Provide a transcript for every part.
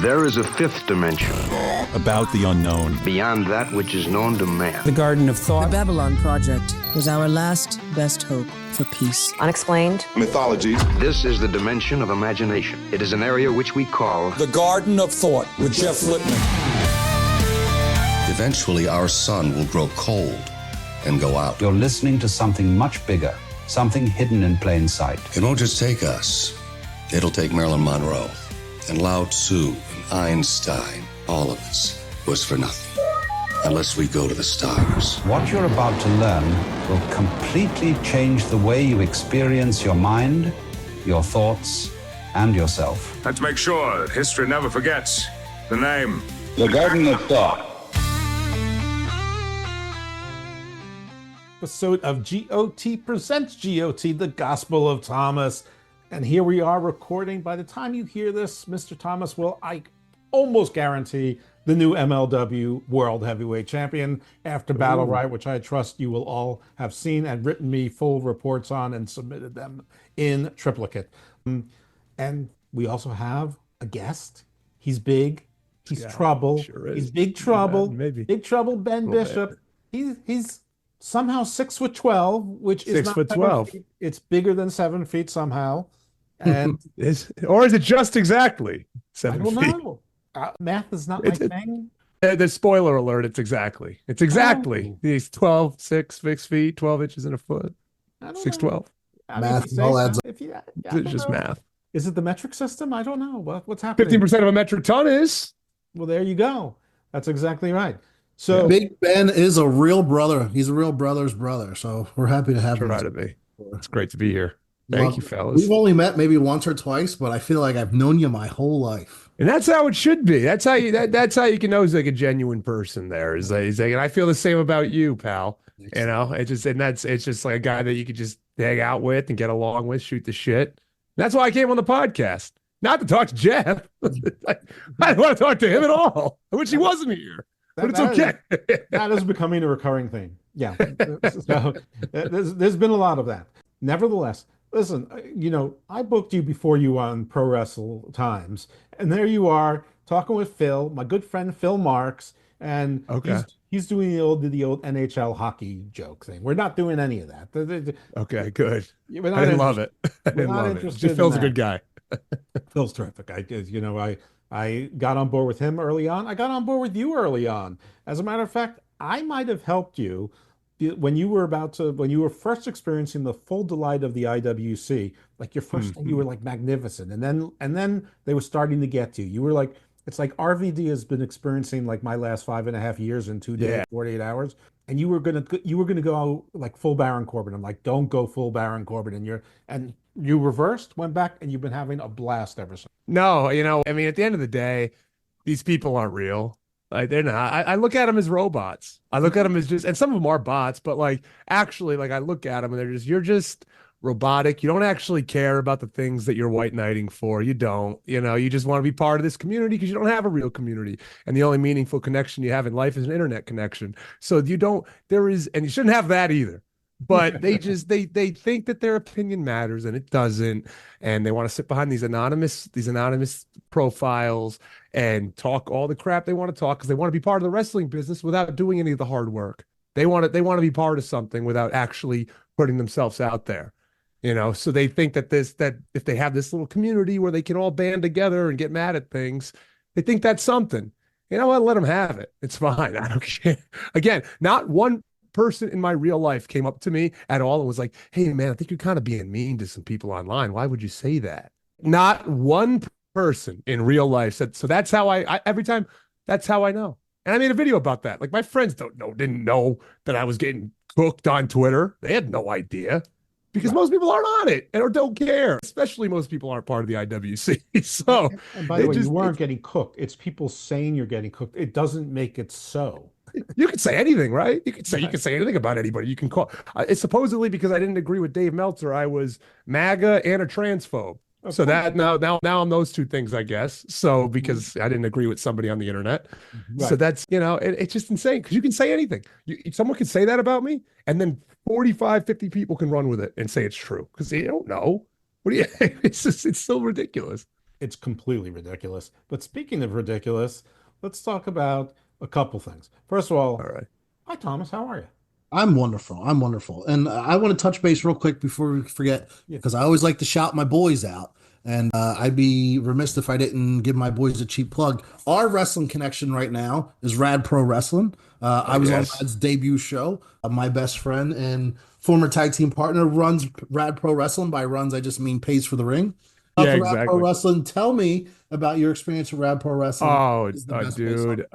There is a fifth dimension. About the unknown. Beyond that which is known to man. The Garden of Thought. The Babylon Project was our last best hope for peace. Unexplained. Mythologies. This is the dimension of imagination. It is an area which we call The Garden of Thought with Jeff Lippman. Eventually, our sun will grow cold and go out. You're listening to something much bigger, something hidden in plain sight. It won't just take us. It'll take Marilyn Monroe and Lao Tzu and Einstein. All of us was for nothing unless we go to the stars. What you're about to learn will completely change the way you experience your mind, your thoughts, and yourself. Let's make sure that history never forgets the name. The Garden of Thought. Episode of GOT presents GOT, the Gospel of Thomas. And here we are recording. By the time you hear this, Mr. Thomas will, I almost guarantee, the new MLW World Heavyweight Champion after Battle Riot, which I trust you will all have seen and written me full reports on and submitted them in triplicate. And we also have a guest. He's big. He's trouble. Sure is. He's big trouble. Maybe. Big trouble, Ben Bishop. He's somehow 6'12", which is 6'12". It's bigger than 7 feet somehow. And or is it just exactly 7 feet? I don't know. Math is not my thing. The spoiler alert, it's exactly. He's 12, 6 feet, 12 inches in a foot. 6'12". Math all adds up. It's just math. Is it the metric system? I don't know. What's happening? 15% of a metric ton is. Well, there you go. That's exactly right. So Big Ben is a real brother. He's a real brother's brother. So we're happy to have him. Try to be. It's great to be here. Thank you, fellas. We've only met maybe once or twice, but I feel like I've known you my whole life. And that's how it should be. That's how you that's how you can know he's like a genuine person there. Is like, he's like, and I feel the same about you, pal. You know, it's just like a guy that you could just hang out with and get along with, shoot the shit. That's why I came on the podcast. Not to talk to Jeff. I don't want to talk to him at all. I wish he wasn't here. But it's okay. That is becoming a recurring thing. Yeah. So, there's been a lot of that. Nevertheless, listen, I booked you before you on Pro Wrestle Times, and there you are talking with Phil, my good friend Phil Marks, and he's doing the old NHL hockey joke thing. We're not doing any of that. Okay, good. I didn't love it. I didn't love it. Just Phil's a good guy. Phil's terrific. I got on board with him early on. I got on board with you early on. As a matter of fact, I might have helped you when you were first experiencing the full delight of the IWC. Like your first thing, you were like magnificent, and then they were starting to get to you. You were like, it's like RVD has been experiencing like my last 5.5 years in 2 days, 48 hours, and you were gonna go like full Baron Corbin. I'm like, don't go full Baron Corbin, and you reversed, went back, and you've been having a blast ever since. No, I mean, at the end of the day, these people aren't real. Like, they're not. I look at them as robots. I look at them as and some of them are bots, but like actually, like I look at them and you're just robotic. You don't actually care about the things that you're white knighting for. You don't. You just want to be part of this community because you don't have a real community, and the only meaningful connection you have in life is an internet connection. So and you shouldn't have that either. But they think that their opinion matters, and it doesn't, and they want to sit behind these anonymous profiles and talk all the crap they want to talk because they want to be part of the wrestling business without doing any of the hard work. They want to be part of something without actually putting themselves out there. So they think that if they have this little community where they can all band together and get mad at things, they think that's something. You know what? Let them have it. It's fine. I don't care. Again, not one person in my real life came up to me at all and was like, hey man, I think you're kind of being mean to some people online. Why would you say that? Not one person in real life said. So that's how I every time, that's how I know. And I made a video about that. Like, my friends didn't know that I was getting cooked on Twitter. They had no idea because most people aren't on it or don't care. Especially most people aren't part of the IWC. So and by the way, you weren't getting cooked. It's people saying you're getting cooked. It doesn't make it so. You can say anything, right? You can say anything about anybody. You can call. It's supposedly because I didn't agree with Dave Meltzer. I was MAGA and a transphobe. So that now I'm those two things, I guess. So because I didn't agree with somebody on the internet. Right. So that's, it's just insane because you can say anything. Someone can say that about me, and then 45, 50 people can run with it and say it's true because they don't know. What do you? It's still ridiculous. It's completely ridiculous. But speaking of ridiculous, let's talk about a couple things. First of all right. Hi, Thomas. How are you? I'm wonderful. I'm wonderful. And I want to touch base real quick before we forget, because I always like to shout my boys out. And I'd be remiss if I didn't give my boys a cheap plug. Our wrestling connection right now is Rad Pro Wrestling. I was on Rad's debut show. My best friend and former tag team partner runs Rad Pro Wrestling. By runs, I just mean pays for the ring. Yeah, Rad Pro Wrestling. Tell me about your experience with Rad Pro Wrestling. Oh, dude,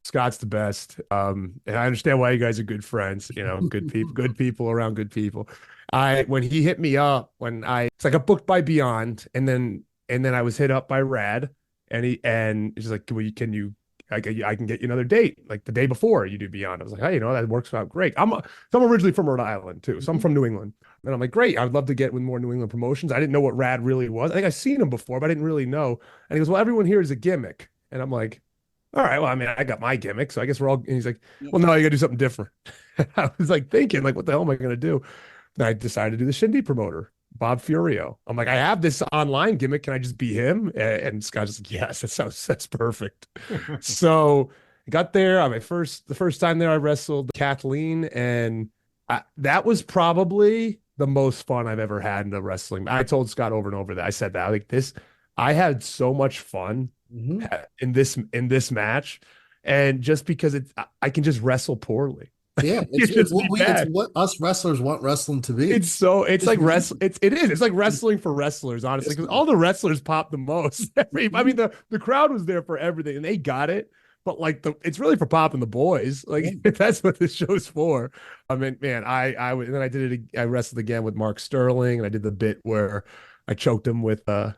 Scott's the best. And I understand why you guys are good friends. You know, good people around good people. When he hit me up, it's like a booked by Beyond, and then I was hit up by Rad, and he's like, can you I can get you another date like the day before you do Beyond. I was like, hey, that works out great. I'm originally from Rhode Island too, so I'm from New England, and I'm like, great, I'd love to get with more New England promotions. I didn't know what Rad really was. I think I've seen him before, but I didn't really know. And he goes, well, everyone here is a gimmick, and I'm like, all right, well, I mean, I got my gimmick, so I guess we're all. And he's like, well, no, you got to do something different. I was like thinking, like, what the hell am I going to do? And I decided to do the shindy promoter, Bob Furio. I'm like, I have this online gimmick. Can I just be him? And Scott's like, yes, that's perfect. So I got there. The first time there, I wrestled Kathleen, and that was probably the most fun I've ever had in a wrestling. I told Scott over and over that I said that I had so much fun in this match, and just because I can just wrestle poorly. Yeah, it's what us wrestlers want wrestling to be. It's like wrestling. It's like wrestling for wrestlers, honestly, because all the wrestlers pop the most. I mean, the crowd was there for everything, and they got it. But like it's really for popping the boys. Like that's what this show's for. I mean, man, I wrestled again with Mark Sterling, and I did the bit where I choked him with the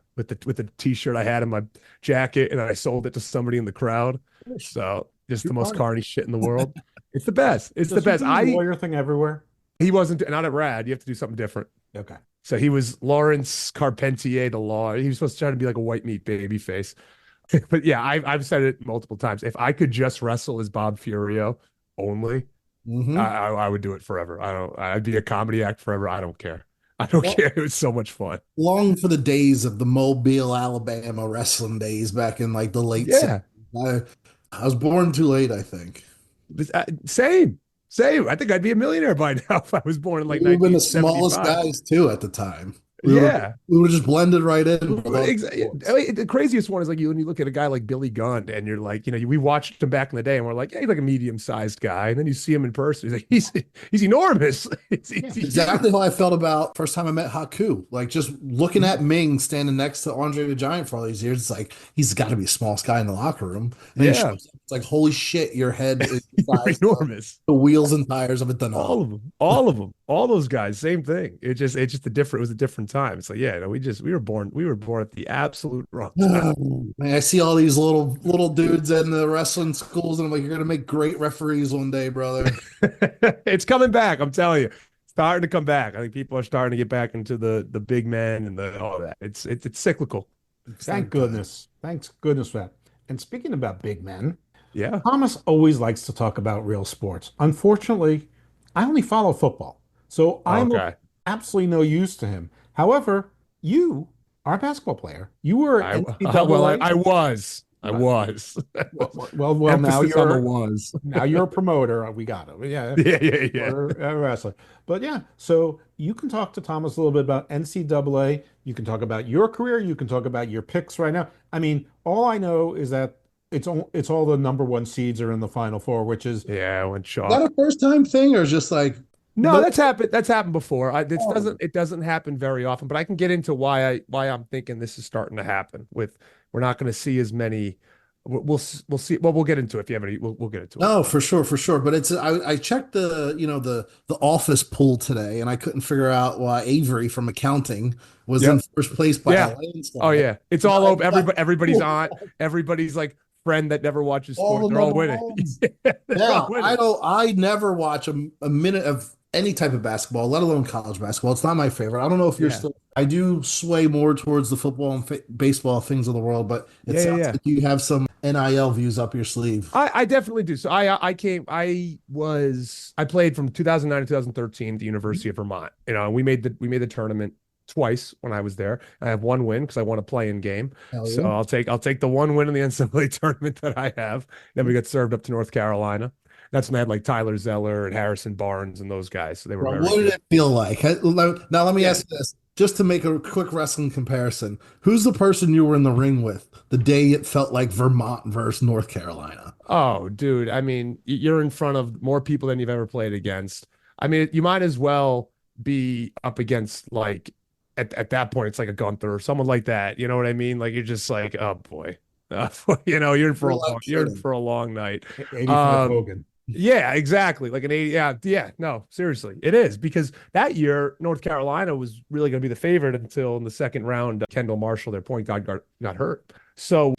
t-shirt I had in my jacket, and I sold it to somebody in the crowd. So just the most carny shit in the world. It's the best. It's the best. Lawyer thing everywhere. He wasn't not at Rad. You have to do something different. Okay. So he was Lawrence Carpentier, the law. He was supposed to try to be like a white meat baby face. But yeah, I've said it multiple times. If I could just wrestle as Bob Furio only, I would do it forever. I'd be a comedy act forever. I don't care. I don't care. It was so much fun. Long for the days of the Mobile, Alabama wrestling days back in like the late 70s. I was born too late, I think. Same. I think I'd be a millionaire by now if I was born in like 1975. We were the smallest guys too at the time. We were just blended right in. Exactly. The craziest one is like when you look at a guy like Billy Gunn, and you're like, we watched him back in the day, and we're like, yeah, he's like a medium-sized guy, and then you see him in person, he's like, he's enormous. Exactly how I felt about first time I met Haku. Like just looking at Ming standing next to Andre the Giant for all these years, it's like he's got to be the smallest guy in the locker room. And it's like, holy shit, your head is enormous. The wheels and tires of it done. All of them, all those guys, same thing. It was a different time. It's like, we were born at the absolute wrong time. Man, I see all these little dudes in the wrestling schools, and I'm like, you're gonna make great referees one day, brother. It's coming back, I'm telling you. Starting to come back. I think people are starting to get back into the big men and all that. It's cyclical. Thank goodness. Thanks goodness for that. And speaking about big men, yeah, Thomas always likes to talk about real sports. Unfortunately, I only follow football, so I'm absolutely no use to him. However, you are a basketball player. You were NCAA. I was. Well, now you're a promoter. We got it. Yeah. Or a wrestler. But yeah, so you can talk to Thomas a little bit about NCAA. You can talk about your career. You can talk about your picks right now. I mean, all I know is that it's all the number one seeds are in the Final Four, which is when Shaw. Is that a first time thing or just like? No, that's happened. That's happened before. It doesn't happen very often, but I can get into why I'm thinking this is starting to happen. We're not going to see as many. We'll see. Well, we'll get into it if you have any. We'll get into it. No, for sure. But I checked the office pool today, and I couldn't figure out why Avery from accounting was in first place by a landslide. Oh yeah, it's all over. Everybody's on. Everybody's like friend that never watches sports. They're all winning. I never watch a minute of any type of basketball, let alone college basketball. It's not my favorite. I don't know if you're still. I do sway more towards the football and baseball things of the world, but it sounds like you have some NIL views up your sleeve. I definitely do. So I played from 2009 to 2013 at the University of Vermont. We made the tournament twice when I was there. I have one win because I won a play-in game. So yeah. I'll take the one win in the NCAA tournament that I have. Then we got served up to North Carolina. That's when I had like Tyler Zeller and Harrison Barnes and those guys. So they were Bro, very what did good. it feel like? Now let me ask you this, just to make a quick wrestling comparison. Who's the person you were in the ring with the day it felt like Vermont versus North Carolina? Oh, dude. I mean, you're in front of more people than you've ever played against. I mean, you might as well be up against like at that point, it's like a Gunther or someone like that. You know what I mean? Like you're just like, oh boy. You're in for you're in for a long night. 85 Hogan. Yeah, exactly. Like an 80. Yeah. No, seriously, it is because that year North Carolina was really going to be the favorite until in the second round, Kendall Marshall, their point guard, got hurt. So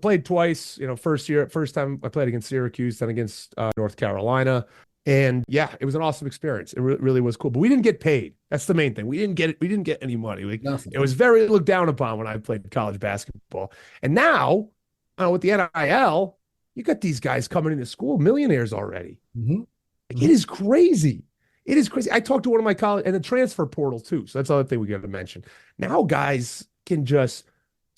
played twice. First time I played against Syracuse, then against North Carolina, and yeah, it was an awesome experience. It really was cool. But we didn't get paid. That's the main thing. We didn't get any money. It was very looked down upon when I played college basketball. And now, with the NIL. You got these guys coming into school, millionaires already. Mm-hmm. It is crazy. It is crazy. I talked to one of my colleagues, and the transfer portal too. So that's the other thing we got to mention. Now guys can just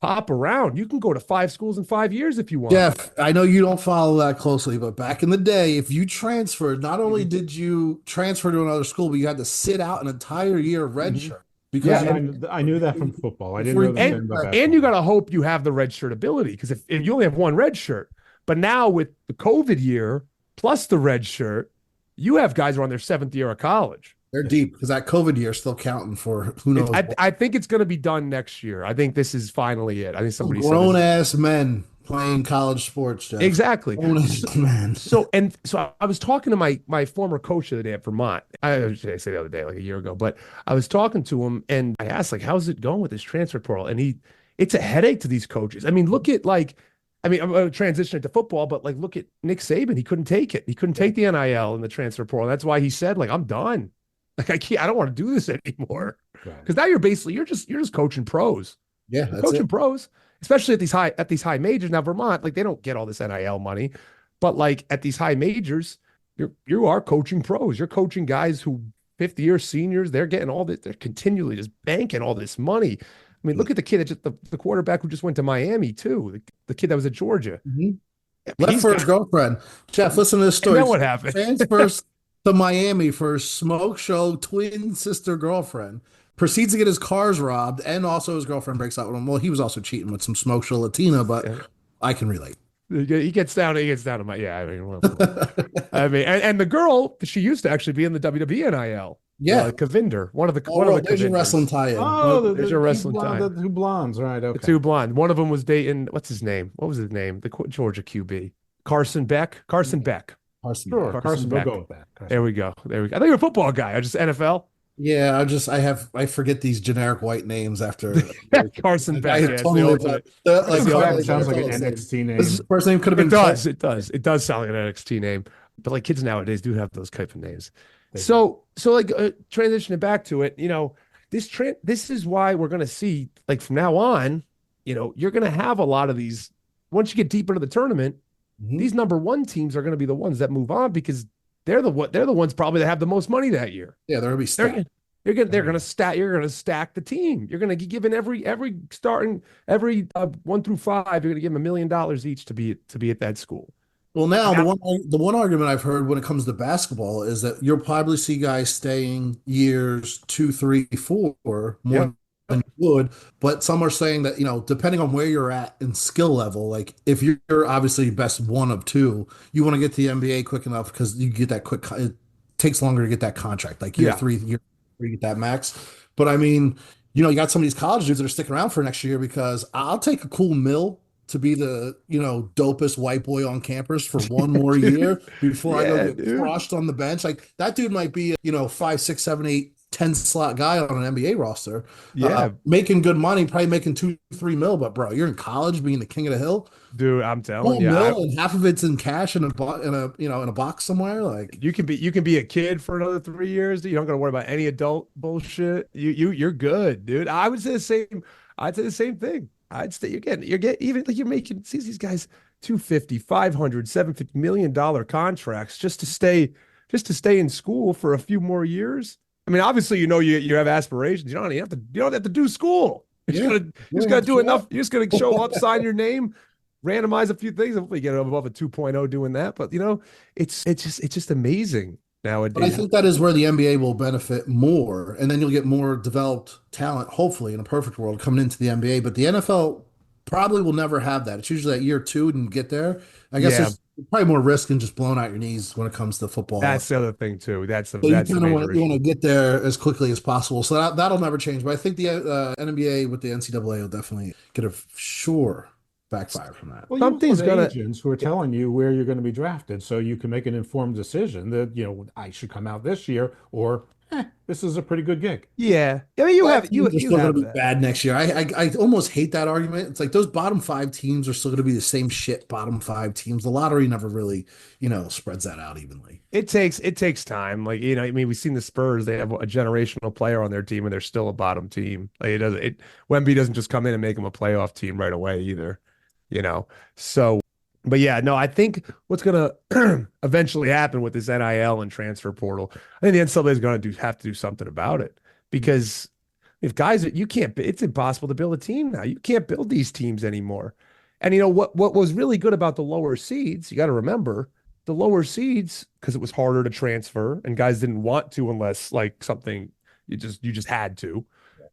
hop around. You can go to 5 schools in 5 years if you want. Jeff, I know you don't follow that closely, but back in the day, if you transferred, not only did you transfer to another school, but you had to sit out an entire year of redshirt. Because I knew that from football. I didn't know the same about basketball. And you got to hope you have the redshirt ability because if you only have one red shirt. But now with the COVID year plus the red shirt, you have guys who are on their 7th year of college. They're deep because that COVID year is still counting for who knows. I think it's going to be done next year. I think this is finally it. I think somebody said grown ass men playing college sports, Jeff. Exactly. Man. So I was talking to my former coach the other day at Vermont. I say the other day, like a year ago, but I was talking to him and I asked, like, how's it going with this transfer portal? And it's a headache to these coaches. I mean, look at I'm transitioning to football, but like, look at Nick Saban. He couldn't take it. He couldn't take the NIL and the transfer portal. That's why he said, like, I'm done. Like, I don't want to do this anymore. Because now you're just coaching pros. Yeah, that's coaching pros, especially at these high majors. Now Vermont, like, they don't get all this NIL money, but like at these high majors, you are coaching pros. You're coaching guys who 5th-year seniors. They're getting all this. They're continually just banking all this money. I mean, look at the kid the quarterback who just went to Miami too. The kid that was at Georgia. Mm-hmm. Left for his girlfriend. Jeff, listen to this story. Know what happened? Transfers to Miami for his smoke show twin sister girlfriend. Proceeds to get his cars robbed, and also his girlfriend breaks out with him. Well, he was also cheating with some smoke show Latina, but I can relate. He gets down to my and the girl, she used to actually be in the WWE NIL. Yeah, Kavinder, one of the there's your wrestling tie-in. Oh, there's your wrestling tie-in. The 2 blondes, right? Okay. The 2 blondes. One of them was dating. What's his name? What was his name? The Georgia QB, Carson Beck. Carson Beck. Carson Beck. We'll go with that. There we go. I think you're a football guy. I just NFL. Yeah, I forget these generic white names after Carson Beck. Sounds like an NXT name. His first name could have been. It does sound like an NXT name. But like kids nowadays do have those type of names. So like transitioning back to it, this is why we're going to see, like, from now on, you're going to have a lot of these. Once you get deeper into the tournament, these number 1 teams are going to be the ones that move on because they're the ones probably that have the most money that year. Yeah, they're going to be stacked. They're going to stack. You're going to stack the team. You're going to give in every starting 1 through 5. You're going to give them $1 million each to be at that school. Well, now the one argument I've heard when it comes to basketball is that you'll probably see guys staying years 2, 3, 4 more than you would. But some are saying that, depending on where you're at in skill level, like if you're obviously best 1 of 2, you want to get to the NBA quick enough because you get that quick. It takes longer to get that contract. Like year 3, you get that max. But I mean, you got some of these college dudes that are sticking around for next year because I'll take a cool mill to be the dopest white boy on campus for 1 more year before I go get crushed on the bench. Like that dude might be 5, 6, 7, 8, 10 slot guy on an NBA roster. Making good money, probably making 2, 3 mil. But bro, you're in college, being the king of the hill, dude. I'm telling you, and half of it's in cash in a box somewhere. Like you can be a kid for another 3 years. You don't got to worry about any adult bullshit. You're good, dude. I would say the same. I'd say the same thing. I'd say you're getting even like you're making these guys $250, $500, $750 million contracts just to stay in school for a few more years. I mean, obviously, you have aspirations. You don't have to do school. You're just gonna do enough. You're just gonna show up, sign your name, randomize a few things. Hopefully, get above a 2.0 doing that. But it's just amazing nowadays. But I think that is where the NBA will benefit more, and then you'll get more developed talent, hopefully, in a perfect world, coming into the NBA. But the NFL probably will never have that. It's usually that year 2 and get there. I guess there's probably more risk in just blowing out your knees when it comes to football. That's the other thing too. That's you want to get there as quickly as possible. So that'll never change. But I think the NBA with the NCAA will definitely get a sure backfire from that. Well, something's agents who are telling you where you're going to be drafted, so you can make an informed decision that I should come out this year, or this is a pretty good gig. Yeah, I mean, you're still going to be bad next year. I almost hate that argument. It's like those bottom 5 teams are still going to be the same shit. Bottom 5 teams. The lottery never really spreads that out evenly. It takes time. Like I mean, we've seen the Spurs. They have a generational player on their team, and they're still a bottom team. Like Wemby doesn't just come in and make them a playoff team right away either. So, but yeah, no, I think what's going to eventually happen with this NIL and transfer portal, I think the NCAA is going to have to do something about it, because if guys, it's impossible to build a team now. You can't build these teams anymore. And what was really good about the lower seeds, you got to remember the lower seeds, because it was harder to transfer and guys didn't want to unless like something you just had to,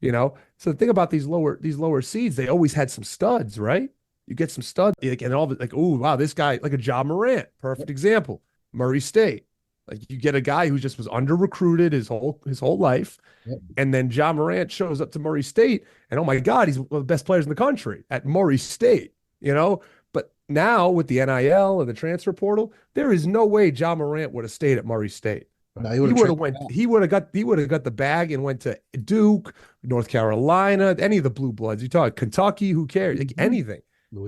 So the thing about these lower seeds, they always had some studs, right? You get some studs, and all of it, like, oh wow, this guy, like a John Morant, perfect example. Murray State, like you get a guy who just was under recruited his whole life, and then John Morant shows up to Murray State, and oh my God, he's one of the best players in the country at Murray State, But now with the NIL and the transfer portal, there is no way John Morant would have stayed at Murray State. No, he would have got the bag and went to Duke, North Carolina, any of the blue bloods. You talk Kentucky, who cares? Like anything.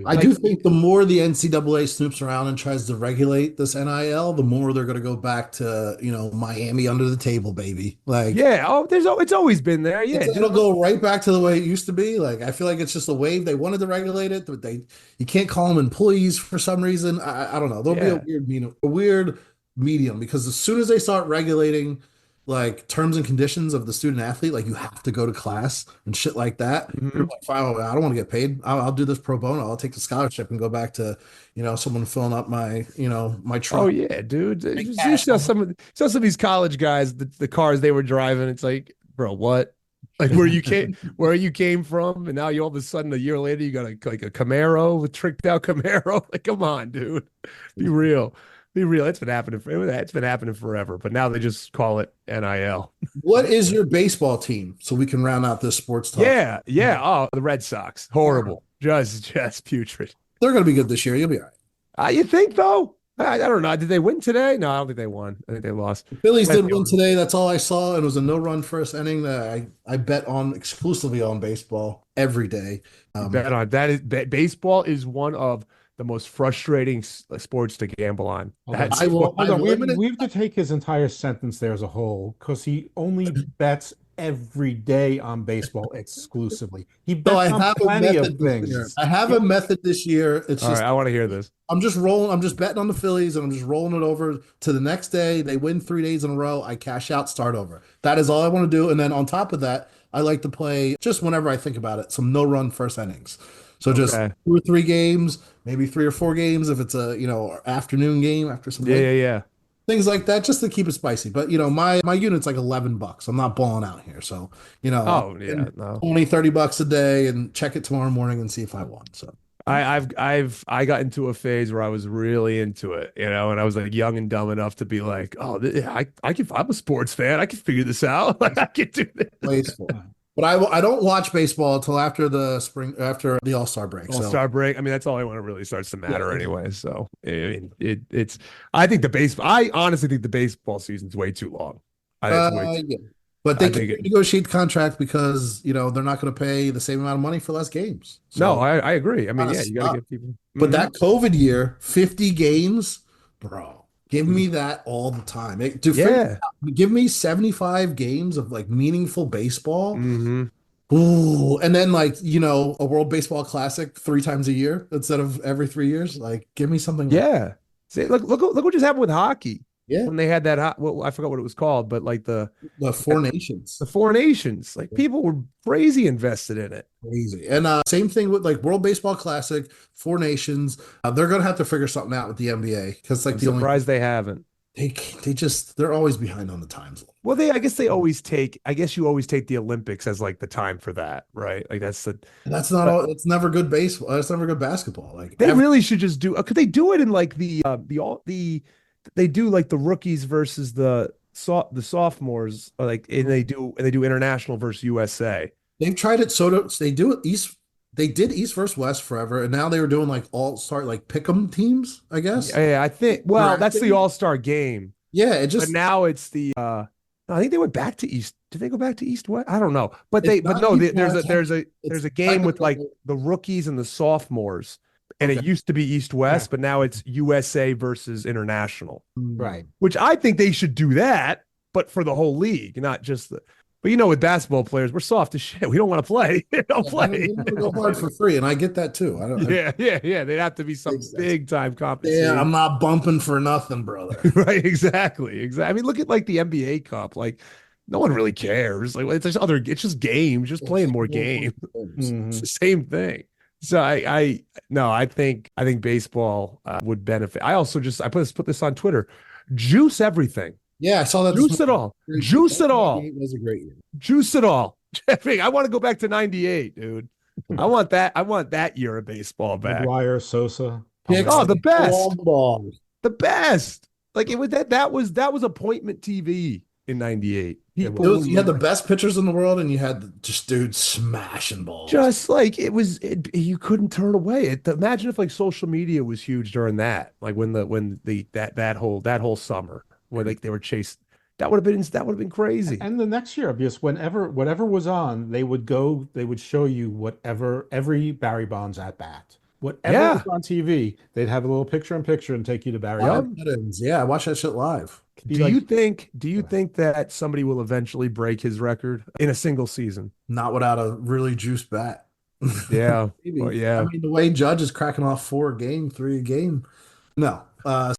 I do think the more the NCAA snoops around and tries to regulate this NIL, the more they're going to go back to, Miami under the table, baby. Like, yeah, it's always been there. Yeah, it'll go right back to the way it used to be. Like, I feel like it's just a wave. They wanted to regulate it, but you can't call them employees for some reason. I don't know. There'll be a weird medium, because as soon as they start regulating like terms and conditions of the student athlete, like you have to go to class and shit like that. You're like, fine, I don't want to get paid. I'll do this pro bono. I'll take the scholarship and go back to, someone filling up my, my truck. Oh yeah, dude. You saw some of these college guys, the cars they were driving. It's like, bro, what? Like where you came from, and now you all of a sudden a year later you got a Camaro, with tricked out Camaro. Like, come on, dude, be real. Be real. It's been happening forever, but now they just call it NIL. What is your baseball team, so we can round out this sports talk? Yeah. Oh, the Red Sox. Horrible. Just putrid. They're going to be good this year. You'll be all right. You think though? I don't know. Did they win today? No, I don't think they won. I think they lost. The Phillies did win today. That's all I saw. It was a no-run first inning that I bet on exclusively on baseball every day. Bet on that. Baseball is one of the most frustrating sports to gamble on. We have to take his entire sentence there as a whole, because he only bets every day on baseball exclusively. He bets on plenty of things. I have a method this year. It's all just, right, I want to hear this. I'm just rolling. I'm just betting on the Phillies, and I'm just rolling it over to the next day. They win 3 days in a row. I cash out, start over. That is all I want to do. And then on top of that, I like to play, just whenever I think about it, some no-run first innings. So just 2 or 3 games, maybe 3 or 4 games if it's a afternoon game after some things like that, just to keep it spicy. But my unit's like $11. I'm not balling out here, so only $30 a day, and check it tomorrow morning and see if I won. So I got into a phase where I was really into it, and I was like young and dumb enough to be like, oh, I'm a sports fan. I can figure this out. Like I can do this. But I don't watch baseball until after the All-Star break. All-Star break. I mean, that's all I want to really starts to matter anyway. So I mean, I honestly think the baseball season's way too long. But they can negotiate the contract because they're not going to pay the same amount of money for less games. So, no, I agree. I mean, you got to give people. But that COVID year, 50 games, bro. Give me that all the time. Give me 75 games of like meaningful baseball. Mm-hmm. Ooh, and then a World Baseball Classic 3 times a year instead of every 3 years. Like, give me something. Yeah. See, look what just happened with hockey. Yeah. When they had that, well, I forgot what it was called, but like the Four Nations. The Four Nations. Like people were crazy invested in it. Crazy. And same thing with like World Baseball Classic, Four Nations. They're gonna have to figure something out with the NBA because like I'm surprised they haven't. They're always behind on the times. Well, I guess you always take the Olympics as like the time for that, right? Like that's it's never good baseball. That's never good basketball. Like they really should just do. Could they do it in like they do like the rookies versus the sophomores, like and they do international versus USA. They've tried it. They did East versus West forever, and now they were doing like all-star like pick'em teams, I guess. Yeah, I think. Well, that's the All-Star game. Yeah, but now it's the. I think they went back to East. Did they go back to East West? I don't know. But there's a game with like the rookies and the sophomores, and it used to be East West, but now it's USA versus international. Right. Which I think they should do that, but for the whole league, not just the. But with basketball players, we're soft as shit. We don't want to play. Don't play. They go hard for free, and I get that too. Yeah. They'd have to be some big time competition. Yeah, I'm not bumping for nothing, brother. Right? Exactly. I mean, look at like the NBA Cup. Like, no one really cares. Like, it's just games, just playing more games. It's the same thing. So I think baseball would benefit. I put this on Twitter. Juice everything. Yeah, I saw that. Juice it all. Juice it all. It was a great year. Juice it all. I want to go back to 98, dude. I want that year of baseball back. McGuire, Sosa. Oh, the best. The best. Like that was appointment TV in 98. You had the best pitchers in the world, and you had just dudes smashing balls. Just like you couldn't turn away. Imagine if like social media was huge during that, like that whole summer. Where they were chased, that would have been crazy. And the next year, because whatever was on, they would show you every Barry Bonds at bat. Whatever was on TV, they'd have a little picture-in-picture and take you to Barry Bonds. Yeah, I watched that shit live. Do you think that somebody will eventually break his record in a single season? Not without a really juiced bat. Yeah. Well, yeah. I mean, the way Judge is cracking off 3 a game. No.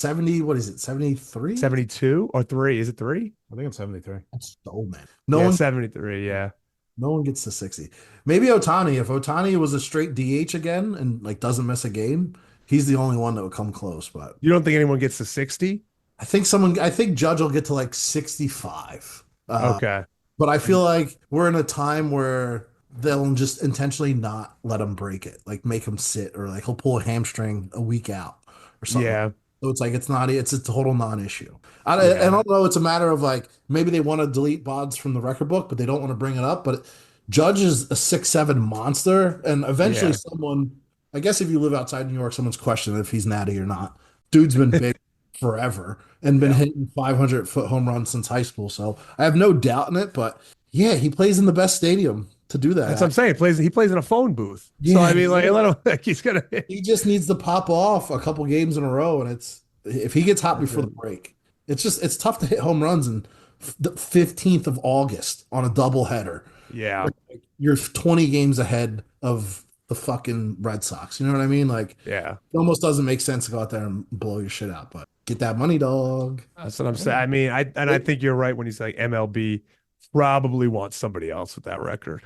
70, what is it? 73? 72 or 3? Is it 3? I think it's 73. That's so many. 73, yeah. No one gets to 60. Maybe Ohtani. If Ohtani was a straight DH again and like doesn't miss a game, he's the only one that would come close. But you don't think anyone gets to 60? I think Judge will get to like 65. Okay. But I feel like we're in a time where they'll just intentionally not let him break it, like make him sit, or like he'll pull a hamstring a week out or something. Yeah. So it's like it's a total non-issue. And I don't know, it's a matter of like maybe they want to delete Bonds from the record book, but they don't want to bring it up. But Judge is a 6'7" monster, and eventually someone, I guess if you live outside New York, someone's questioning if he's natty or not. Dude's been big forever and been hitting 500-foot home runs since high school, so I have no doubt in it. But yeah, he plays in the best stadium to do that. That's what I'm saying. He plays in a phone booth. Yeah, so I mean, like, let him, like, he's gonna. He just needs to pop off a couple games in a row, and if he gets hot before the break, it's tough to hit home runs in the 15th of August on a doubleheader. Yeah, you're 20 games ahead of the fucking Red Sox. You know what I mean? Like, yeah, it almost doesn't make sense to go out there and blow your shit out, but get that money, dog. That's what I'm saying. I mean, I think you're right when you say MLB probably wants somebody else with that record.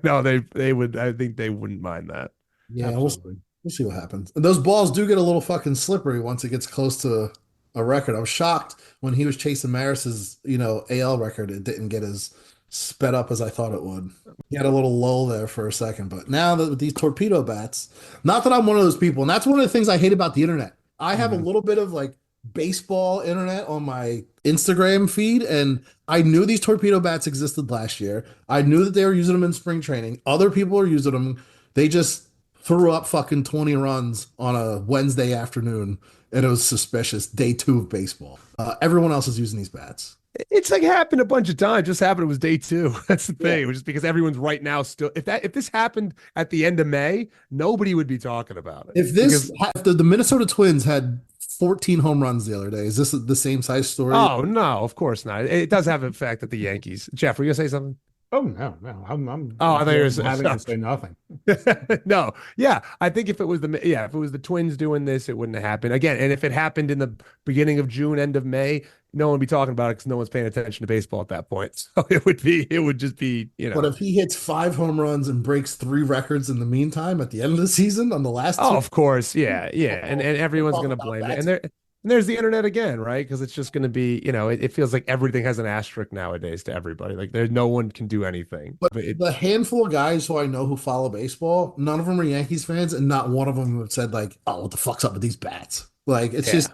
No, they would. I think they wouldn't mind that. Yeah, we'll see what happens. And those balls do get a little fucking slippery once it gets close to a record. I was shocked when he was chasing Maris's, AL record. It didn't get as sped up as I thought it would. He had a little lull there for a second, but now that with these torpedo bats, not that I'm one of those people, and that's one of the things I hate about the internet. I have a little bit of like baseball internet on my Instagram feed, and I knew these torpedo bats existed last year. I knew that they were using them in spring training. Other people are using them. They just threw up fucking 20 runs on a Wednesday afternoon, and it was suspicious. Day 2 of baseball. Everyone else is using these bats. It's like happened a bunch of times. Just happened. It was day 2. That's the thing. Just because everyone's right now still. If this happened at the end of May, nobody would be talking about it. If the Minnesota Twins had 14 home runs the other day, is this the same size story? Oh no, of course not. It does have an effect at the Yankees. Jeff, were you gonna say something? Oh no, no, I'm Oh, I thought you were having to say nothing. no. Yeah, I think if it was the Twins doing this, it wouldn't have happened again. And if it happened in the beginning of June, end of May, no one would be talking about it because no one's paying attention to baseball at that point. So it would just be, But if he hits 5 home runs and breaks 3 records in the meantime at the end of the season on the last Oh, two, of course, yeah, and everyone's gonna blame it, and there's the internet again, right? Because it's just gonna be, it feels like everything has an asterisk nowadays to everybody. Like there's no one can do anything. But the handful of guys who I know who follow baseball, none of them are Yankees fans, and not one of them have said like, "Oh, what the fuck's up with these bats?" Like it's just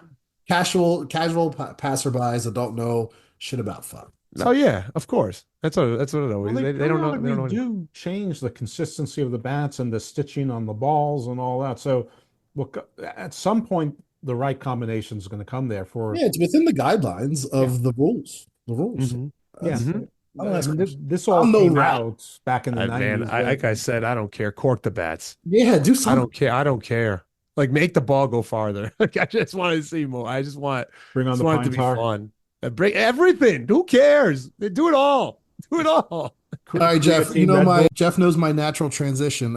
casual passerbys that don't know shit about fuck. Oh yeah, of course. That's what it always. Well, they don't know. They don't know. do change the consistency of the bats and the stitching on the balls and all that. So, look, at some point, the right combination is going to come there for. Yeah, it's within the guidelines of the rules. The rules. Mm-hmm. This I'm all no came rat. out back in the 90s. Man, like I said, I don't care. Cork the bats. Yeah, do I something. don't care. I don't care. Like make the ball go farther. Like I just want to see more. I just want Bring on just the want it pine to be tar. fun. Break everything. Who cares? They do it all. Do it all. All right, Jeff. You know Jeff knows my natural transition.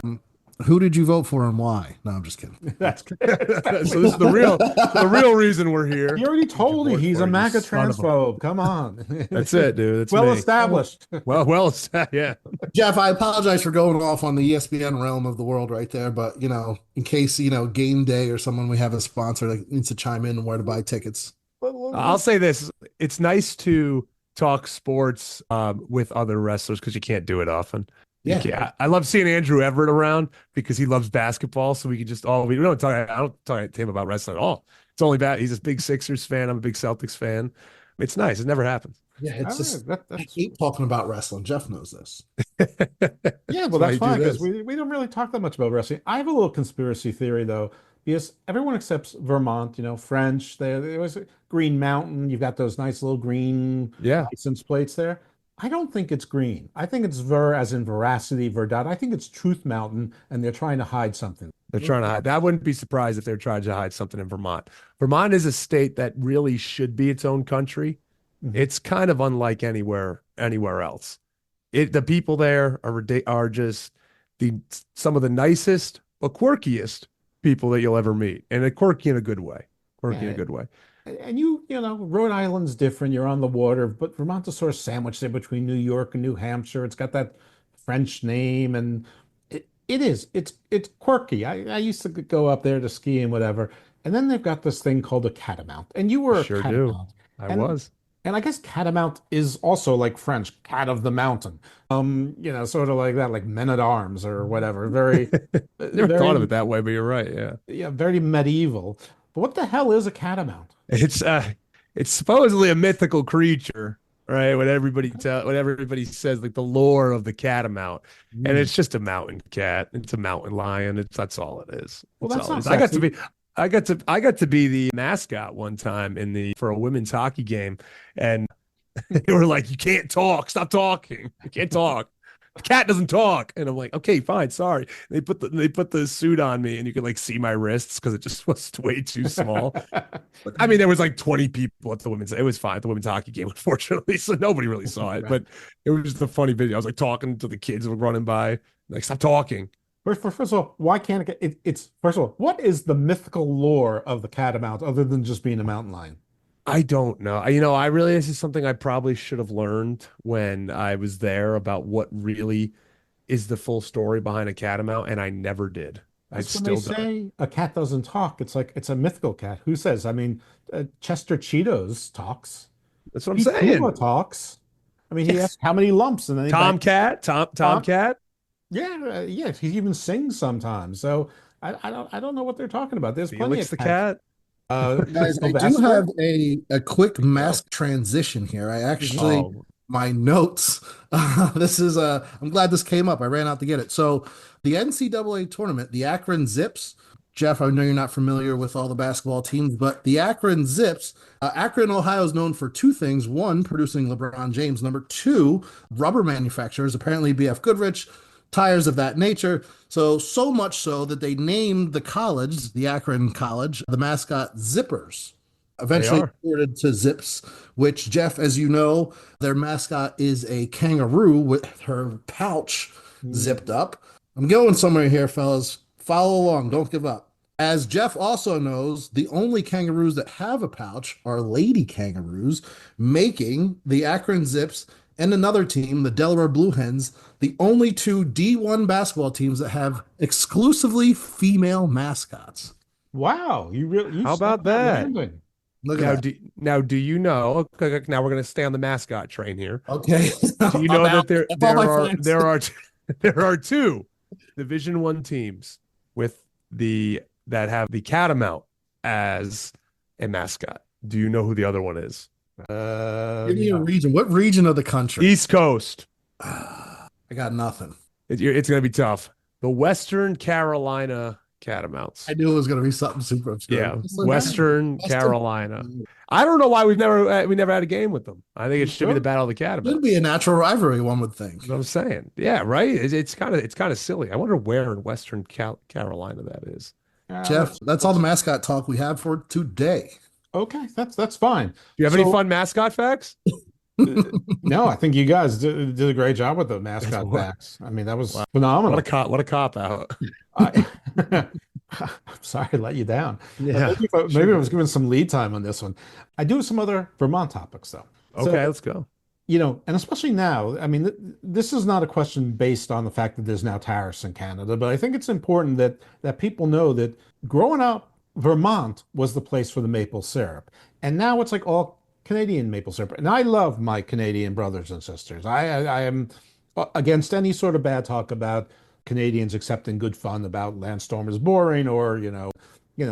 Who did you vote for and why? No, I'm just kidding. That's So this is the real reason we're here. He already told you he's a MAGA son of a- transphobe. Come on. That's it, dude. That's well me. established. Well, yeah. Jeff, I apologize for going off on the ESPN realm of the world right there, but in case game day or someone we have a sponsor that needs to chime in and where to buy tickets. I'll say this: it's nice to talk sports with other wrestlers because you can't do it often. Yeah. I love seeing Andrew Everett around because he loves basketball. So we can just I don't talk to him about wrestling at all. It's only that he's a big Sixers fan. I'm a big Celtics fan. It's nice. It never happens. Yeah, it's All just right, I hate talking about wrestling. Jeff knows this. Yeah, well, that's fine because we don't really talk that much about wrestling. I have a little conspiracy theory though, because everyone accepts Vermont, French. There was Green Mountain. You've got those nice little green license plates there. I don't think it's green. I think it's ver as in veracity, verdad. I think it's Truth Mountain, and they're trying to hide something. They're trying to hide. I wouldn't be surprised if they're trying to hide something in Vermont. Vermont is a state that really should be its own country. Mm-hmm. It's kind of unlike anywhere else. The people there are just some of the nicest but quirkiest people that you'll ever meet, and quirky in a good way. In a good way. And Rhode Island's different. You're on the water, but Vermont's a sort of sandwich there between New York and New Hampshire. It's got that French name, and it's quirky. I used to go up there to ski and whatever. And then they've got this thing called a catamount. And you were a catamount. I was. And I guess catamount is also like French, cat of the mountain. Sort of like that, like men at arms or whatever. Very never thought of it that way, but you're right. Yeah. Yeah, very medieval. But what the hell is a catamount? It's supposedly a mythical creature, right? What everybody says, like the lore of the catamount, and it's just a mountain cat. It's a mountain lion. That's all it is. Well, that's not. I got to be the mascot one time for a women's hockey game, and they were like, "You can't talk. Stop talking. You can't talk. The cat doesn't talk." And I'm like, "Okay, fine, sorry." They put the suit on me, and you could like see my wrists because it just was way too small. I mean, there was like 20 people at the women's. It was fine at the women's hockey game, unfortunately, so nobody really saw it. Right. But it was just a funny video. I was like talking to the kids who were running by, like, "Stop talking." First of all, why can't it's first of all, what is the mythical lore of the catamount other than just being a mountain lion? I don't know. This is something I probably should have learned when I was there about what really is the full story behind a catamount, and I never did. That's when they say a cat doesn't talk. It's like it's a mythical cat. Who says? I mean, Chester Cheetos talks. That's what I'm saying. Puma talks. I mean, he asks how many lumps, and then Tomcat. Yeah. He even sings sometimes. So I don't know what they're talking about. There's plenty Felix of the cat. Guys, I do have a quick mask transition here. I actually my notes. This is I'm glad this came up. I ran out to get it. So the NCAA tournament, the Akron Zips. Jeff, I know you're not familiar with all the basketball teams, but the Akron Zips, Akron, Ohio is known for 2 things. 1, producing LeBron James. Number 2, rubber manufacturers, apparently BF Goodrich, tires of that nature. So much so that they named the college, the Akron College, the mascot Zippers. eventually are. exported to Zips, which, Jeff, as you know, their mascot is a kangaroo with her pouch zipped up. I'm going somewhere here, fellas. Follow along. Don't give up. As Jeff also knows, the only kangaroos that have a pouch are lady kangaroos, making the Akron Zips and another team, the Delaware Blue Hens, the only two D1 basketball teams that have exclusively female mascots. Wow, you How about stuck that? landing. Look Now, at that. do you know? Okay, now we're going to stay on the mascot train here. Okay. Do you know that there That's all my are friends. there are two Division I teams with that have the catamount as a mascot? Do you know who the other one is? Give me a region. What region of the country? East Coast. I got nothing. It's going to be tough. The Western Carolina Catamounts. I knew it was going to be something super obscure. Yeah, Western Carolina. I don't know why we never had a game with them. I think it should be the Battle of the Catamounts. It'd be a natural rivalry, one would think. That's what I'm saying. Yeah, right. It's kind of silly. I wonder where in Western Carolina that is. Jeff, that's all the mascot talk we have for today. Okay, that's fine. Do you have any fun mascot facts? No, I think you guys did a great job with the mascot facts. I mean, that was phenomenal. What a cop out. I'm sorry I let you down. Yeah, maybe I was given some lead time on this one. I do have some other Vermont topics though. Okay, let's go. And especially now, I mean, this is not a question based on the fact that there's now tariffs in Canada, but I think it's important that people know that growing up, Vermont was the place for the maple syrup, and now it's like all Canadian maple syrup. And I love my Canadian brothers and sisters. I am against any sort of bad talk about Canadians accepting good fun about Landstorm is boring or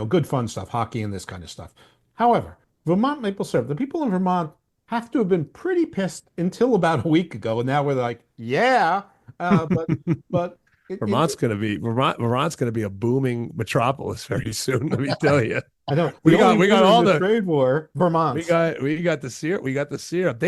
good fun stuff, hockey and this kind of stuff. However, Vermont maple syrup, the people in Vermont have to have been pretty pissed until about a week ago, and now we're like, yeah, but Vermont's going to be a booming metropolis very soon. Let me tell you. I know we got all the trade war. Vermont. We got the syrup. We got the syrup.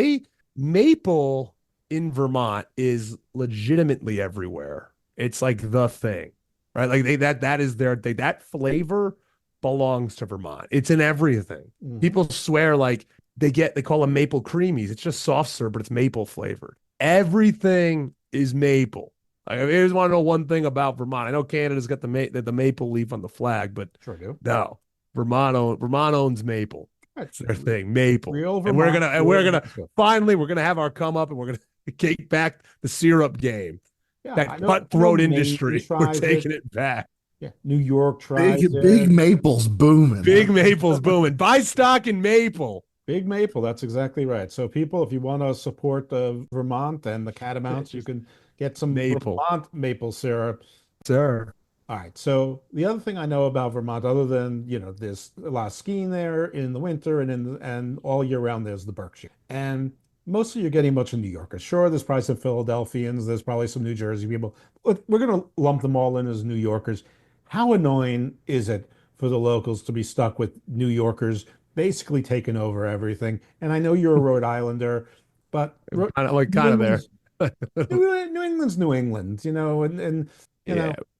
Maple in Vermont is legitimately everywhere. It's like the thing, right? Like that is that flavor belongs to Vermont. It's in everything. People swear like they call them maple creamies. It's just soft serve, but it's maple flavored. Everything is maple. I just want to know one thing about Vermont. I know Canada's got the maple leaf on the flag, but sure do. No, Vermont owns maple. That's their thing, maple. Real and Vermont, we're gonna finally have our come up, and we're gonna take back the syrup game. Yeah, that cutthroat industry. We're taking it back. Yeah, New York tries big maples booming. Big maples booming. Buy stock in maple. Big maple. That's exactly right. So, people, if you want to support Vermont and the Catamounts, you can get some Vermont maple syrup. Sir. All right. So the other thing I know about Vermont, other than there's a lot of skiing there in the winter and all year round, there's the Berkshire, and mostly you're getting a bunch of New Yorkers. Sure, there's probably some Philadelphians, there's probably some New Jersey people, but we're going to lump them all in as New Yorkers. How annoying is it for the locals to be stuck with New Yorkers basically taking over everything? And I know you're a Rhode Islander, but kind of there. New England's New England, and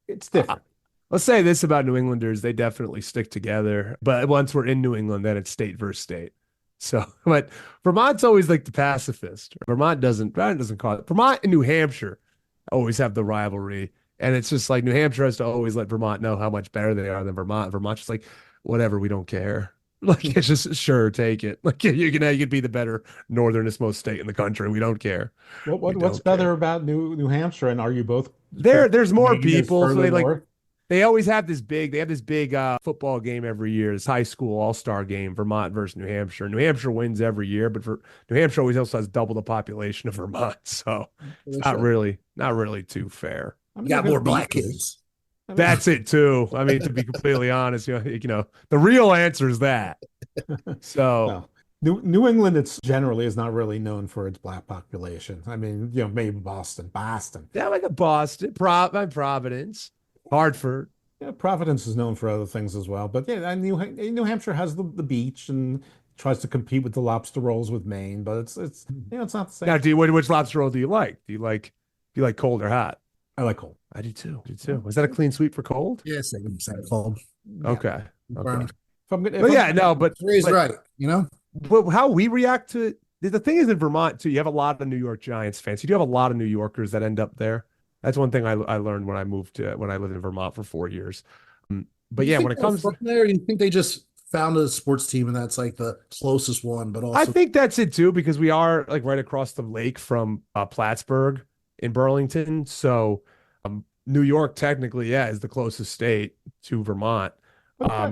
it's different. Let's say this about New Englanders: they definitely stick together. But once we're in New England, then it's state versus state. So, but Vermont's always like the pacifist. Vermont doesn't call it. Vermont and New Hampshire always have the rivalry, and it's just like New Hampshire has to always let Vermont know how much better they are than Vermont. Vermont's just like, whatever, we don't care. Like, it's just, sure, take it. Like, you can be the better northernest most state in the country. We don't care. What's better about New Hampshire? And are you both there's more people? So they always have this big football game every year, this high school all-star game, Vermont versus New Hampshire. New Hampshire wins every year, but New Hampshire always also has double the population of Vermont. So it's not really too fair. You got more black kids. That's it too. I mean, to be completely honest, the real answer is that. So New England, it's generally is not really known for its black population. I mean, maybe Boston. Yeah, like a Boston, Providence, Hartford. Yeah, Providence is known for other things as well. But yeah, New Hampshire has the beach and tries to compete with the lobster rolls with Maine, but it's it's not the same. Now, which lobster roll do you like? Do you like cold or hot? I like cold. I do too. Was that a clean sweep for cold? Yes, I can say cold. Okay. but Ray's right, you know? But how we react to it, the thing is in Vermont too, you have a lot of New York Giants fans. You do have a lot of New Yorkers that end up there. That's one thing I learned when I lived in Vermont for 4 years. But yeah, when it comes from there, you think they just found a sports team and that's like the closest one, but also I think that's it too, because we are like right across the lake from Plattsburgh in Burlington. So New York technically, is the closest state to Vermont.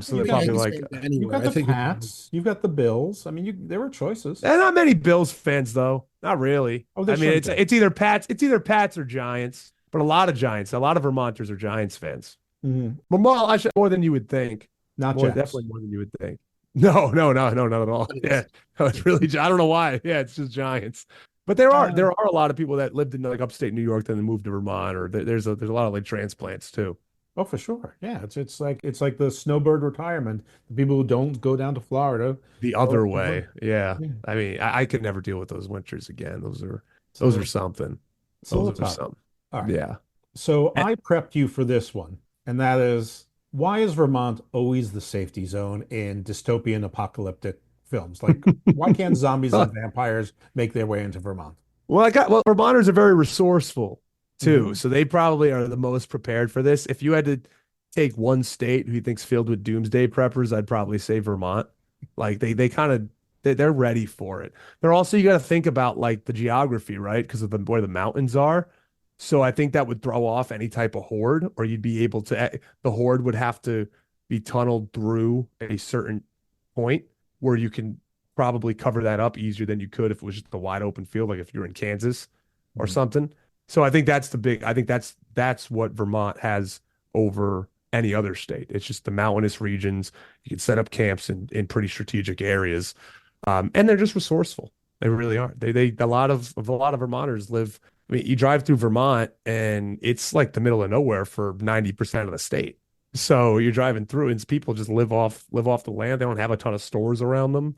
So they're probably like you've got the Pats, you've got the Bills. I mean, there were choices. And not many Bills fans though. Not really. Oh, I mean, it's either Pats or Giants, but a lot of Vermonters are Giants fans. Mm-hmm. Well, more than you would think. Definitely more than you would think. No, not at all. Yeah, no, it's really. I don't know why. Yeah, it's just Giants. But there are a lot of people that lived in like upstate New York, then they moved to Vermont, or there's a lot of like transplants too. Oh, for sure. Yeah, it's like the snowbird retirement. The people who don't go down to Florida the other way. Yeah. I mean, I could never deal with those winters again. Those are something. Those are something. All right. Yeah. So I prepped you for this one, and that is, why is Vermont always the safety zone in dystopian apocalyptic films? Like, why can't zombies and vampires make their way into Vermont? Well, Vermonters are very resourceful too, so they probably are the most prepared for this. If you had to take one state who you think's filled with doomsday preppers, I'd probably say Vermont. Like they're ready for it. They're also, you got to think about like the geography, right? Because of where the mountains are. So I think that would throw off any type of horde, or you'd be able to, the horde would have to be tunneled through a certain point where you can probably cover that up easier than you could if it was just a wide open field, like if you're in Kansas or something. So I think that's what Vermont has over any other state. It's just the mountainous regions. You can set up camps in pretty strategic areas. And they're just resourceful. They really are. A lot of Vermonters live. I mean, you drive through Vermont and it's like the middle of nowhere for 90% of the state. So you're driving through and people just live off the land. They don't have a ton of stores around them.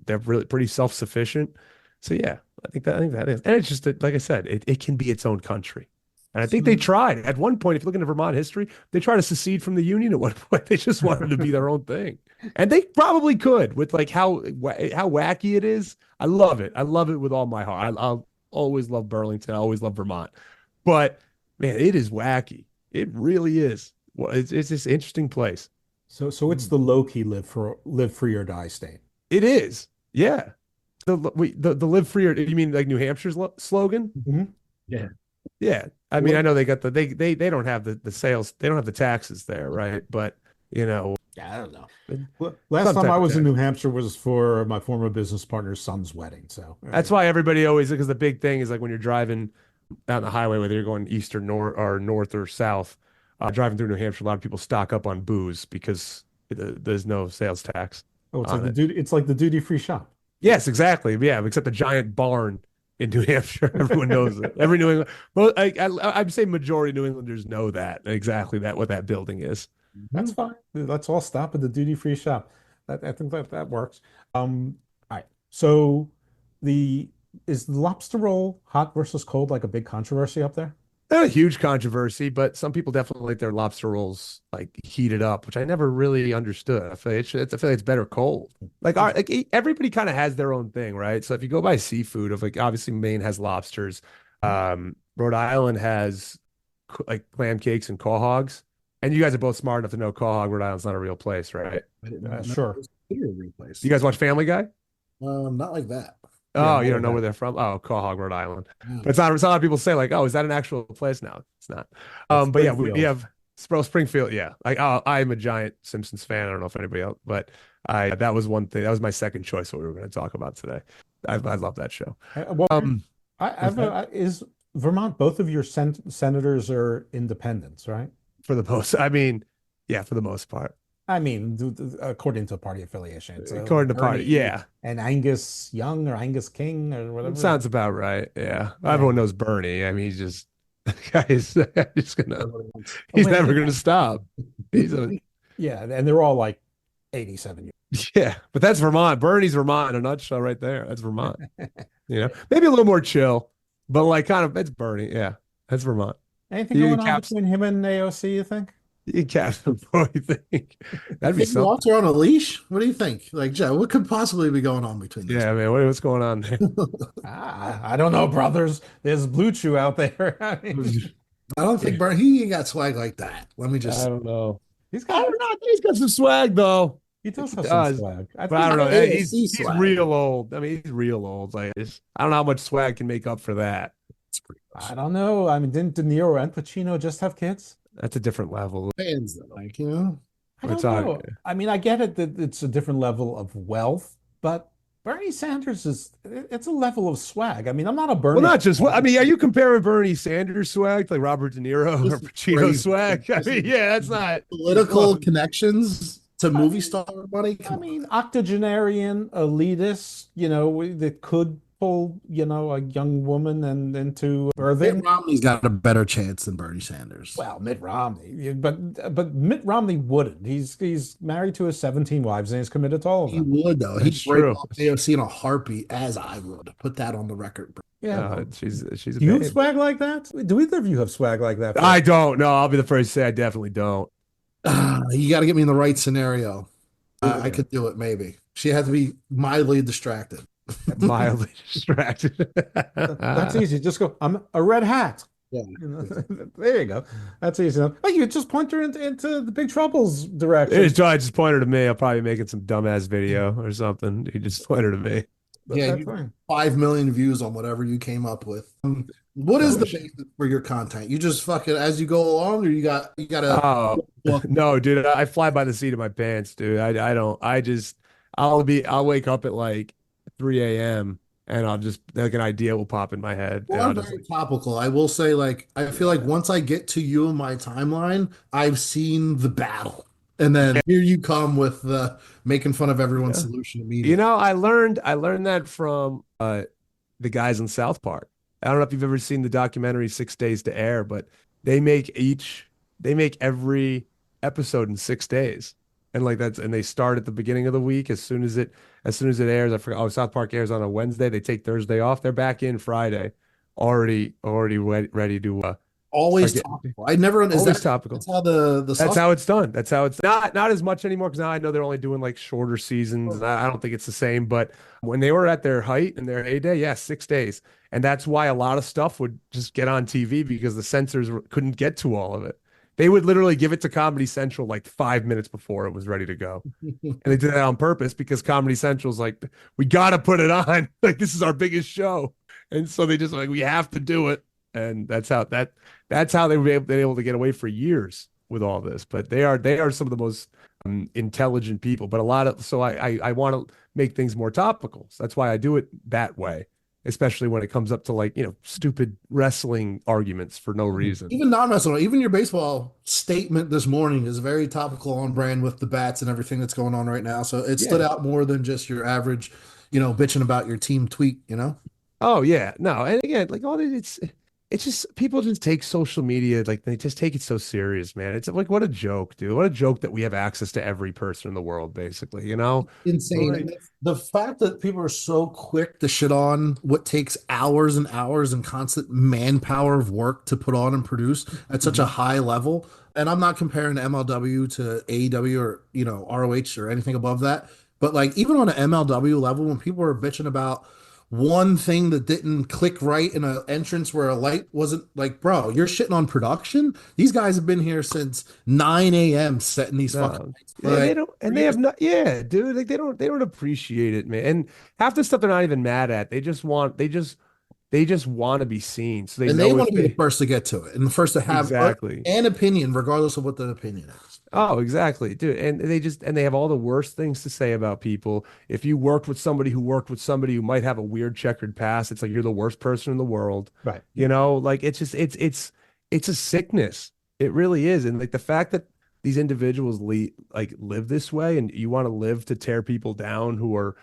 They're really pretty self-sufficient. So yeah, I think that is. And it's just that, like I said, it can be its own country. And I think they tried at one point. If you look into Vermont history, they tried to secede from the Union at one point. They just wanted to be their own thing, and they probably could with like how wacky it is. I love it. I love it with all my heart. I'll always love Burlington. I always love Vermont, but man, it is wacky. It really is. Well, it's this interesting place. So it's the low-key live free or die state. It is. Yeah. The live free or, you mean like New Hampshire's slogan? Mm-hmm. Yeah. Yeah. I mean, I know they got they don't have the sales, they don't have the taxes there, right? But yeah, I don't know. Last time I was in New Hampshire was for my former business partner's son's wedding. So that's why everybody always, because the big thing is like when you're driving down the highway, whether you're going east or north or south, driving through New Hampshire, a lot of people stock up on booze because there's no sales tax. Oh, it's like the duty-free shop. Yes, exactly. Yeah, except the giant barn in New Hampshire. Everyone knows it. Every New England, well, I'd say majority of New Englanders know that exactly what that building is. That's fine. Let's all stop at the duty-free shop. I think that works. All right. So is the lobster roll hot versus cold like a big controversy up there? Not a huge controversy, but some people definitely like their lobster rolls like heated up, which I never really understood. I feel like it's better cold. Like everybody kind of has their own thing, right? So if you go by seafood, obviously Maine has lobsters, Rhode Island has like clam cakes and quahogs, and you guys are both smart enough to know quahog, Rhode Island's not a real place, right? Sure. It's a real place. You guys watch Family Guy? Not like that. Oh, you don't know where they're from? Oh, Quahog, Rhode Island. But it's not. A lot of people say like, "Oh, is that an actual place?" No, it's not. But yeah, we have Springfield. Yeah, like I'm a giant Simpsons fan. I don't know if anybody else, but that was one thing. That was my second choice. What we were going to talk about today. I love that show. Is Vermont? Both of your senators are independents, right? For the most, I mean, yeah, for the most part. I mean, according to party affiliation. So according to party, yeah. And Angus Young or Angus King or whatever. It sounds about right. Yeah. Everyone knows Bernie. I mean, he's just, he's never going to stop. Yeah. And they're all like 87 years. Yeah. But that's Vermont. Bernie's Vermont in a nutshell right there. That's Vermont. Maybe a little more chill, but like kind of, it's Bernie. Yeah. That's Vermont. Anything going on between him and AOC, you think? You Captain Boy thing. That'd be Hey, something. Walter on a leash? What do you think? Like, Joe, what could possibly be going on between these? Yeah, man. What's going on there? I don't know, brothers. There's Blue Chew out there. I mean, I don't think he ain't got swag like that. Let me I just. don't know. he's I got don't know. I think he's got some swag though. he does He have some does. swag. But I don't know. AOC He's swag. real old. I mean, he's real old. Like I don't know how much swag can make up for that. I don't know. I mean, didn't De Niro and Pacino just have kids? That's a different level. Fans, though, like, you know. I don't know. I mean, I get it that it's a different level of wealth, but Bernie Sanders it's a level of swag. I mean, I'm not a Bernie. Well, not just I mean, are you comparing Bernie Sanders swag to like Robert De Niro This or is Pacino crazy. swag? I mean, yeah, that's not Political connections to movie star money. I Come on. mean, octogenarian elitists, that could pull, a young woman and into Mitt birthing. Romney's got a better chance than Bernie Sanders. Well, Mitt Romney, but Mitt Romney wouldn't. He's married to his 17 wives and he's committed to all of He them. would, though. He'd That's break true. off AOC in a heartbeat, as I would. Put that on the record, bro. Yeah. she's a Do you have babe. swag like that? Do either of you have swag like that? I don't. No, I'll be the first to say I definitely don't. You got to get me in the right scenario. I could do it, maybe. She had to be mildly distracted. Mildly distracted. That's easy. Just go, I'm a red hat. Yeah. There you go. That's easy enough. Oh, you just point her into the Big Trouble's direction. I just pointed to me. I'll probably making some dumbass video or something. He just pointed to me. Yeah, That's you, fine. 5 million views on whatever you came up with. What is the basis for your content? You just fucking as you go along, or you got a Oh no, dude! I fly by the seat of my pants, dude. I don't. I'll wake up at like 3 a.m. and I'll just like an idea will pop in my head. Well, And I'm I'll just very topical. I will say, like, I feel like once I get to you in my timeline, I've seen the battle. And then here you come with the making fun of everyone's solution immediately. I learned that from the guys in South Park. I don't know if you've ever seen the documentary 6 Days to Air, but they make every episode in 6 days. And they start at the beginning of the week as soon as it airs. I forgot. Oh, South Park airs on a Wednesday. They take Thursday off. They're back in Friday, already ready to Always start topical. I never always topical. That's how That's how it's done. That's how it's not as much anymore because now I know they're only doing like shorter seasons. And I don't think it's the same. But when they were at their height and their heyday, yeah, 6 days. And that's why a lot of stuff would just get on TV because the censors couldn't get to all of it. They would literally give it to Comedy Central like 5 minutes before it was ready to go. And they did that on purpose because Comedy Central's like, we got to put it on. Like, this is our biggest show. And so they just like, we have to do it. And that's how they were able to get away for years with all this. But they are some of the most intelligent people. But I want to make things more topical. So that's why I do it that way, especially when it comes up to like, stupid wrestling arguments for no reason. Even non-wrestling, even your baseball statement this morning is very topical, on brand with the bats and everything that's going on right now. So it stood out more than just your average, bitching about your team tweet, Oh yeah, no, and again, like all this, it's just people just take social media like they just take it so serious, man. It's like what a joke, dude. What a joke that we have access to every person in the world, basically. Insane. Right. And the fact that people are so quick to shit on what takes hours and hours and constant manpower of work to put on and produce at such a high level. And I'm not comparing MLW to AEW or ROH or anything above that, but like even on an MLW level, when people are bitching about one thing that didn't click right in an entrance where a light wasn't, like, bro, you're shitting on production. These guys have been here since 9 a.m. setting these fucking lights. Yeah, they don't, and they have not. Yeah, dude, like they don't appreciate it, man. And half the stuff they're not even mad at. They just want to be seen. So they want to be the first to get to it and the first to have exactly an opinion, regardless of what the opinion is. Oh, exactly, dude. And they have all the worst things to say about people. If you worked with somebody who might have a weird checkered past, it's like you're the worst person in the world. Right. Like it's just it's a sickness. It really is. And like the fact that these individuals live this way and you want to live to tear people down who are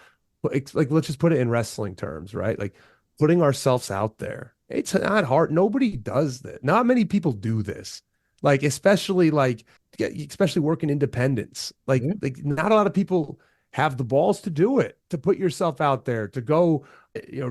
like, let's just put it in wrestling terms, right? Like putting ourselves out there. It's not hard. Nobody does that. Not many people do this. Like, especially working independents. Like not a lot of people have the balls to do it, to put yourself out there, to go,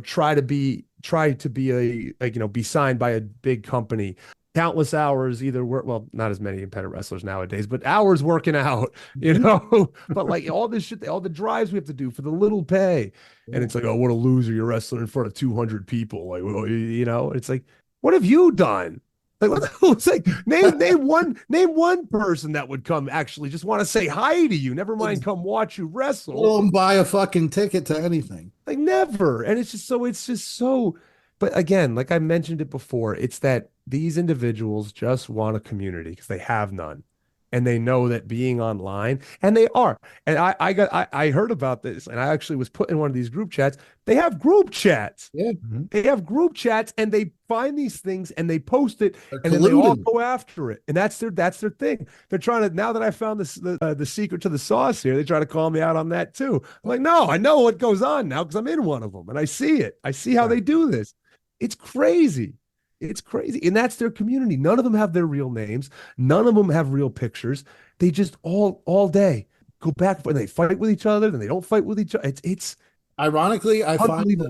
try to be be signed by a big company. countless hours either work, well, not as many independent wrestlers nowadays, but hours working out, you know, but like all this shit, all the drives we have to do for the little pay. And it's like, oh, what a loser, you're wrestling in front of 200 people. Like, well, you know, it's like, what have you done? Like, what the hell? It's like, name one person that would come actually just want to say hi to you. Never mind come watch you wrestle. Don't buy a fucking ticket to anything. Like never. And it's just so, but again, like I mentioned it before, it's that these individuals just want a community because they have none. And they know that being online, and they are. And I heard about this, and I actually was put in one of these group chats. They have group chats. Yeah. They have group chats, and they find these things and they post it, and then they all go after it. And that's their thing. They're trying to, now that I found the secret to the sauce here, they try to call me out on that too. I'm like, no, I know what goes on now because I'm in one of them and I see it. I see how they do this. It's crazy. It's crazy. And that's their community. None of them have their real names. None of them have real pictures. They just all day go back and they fight with each other, then they don't fight with each other. It's ironically, I find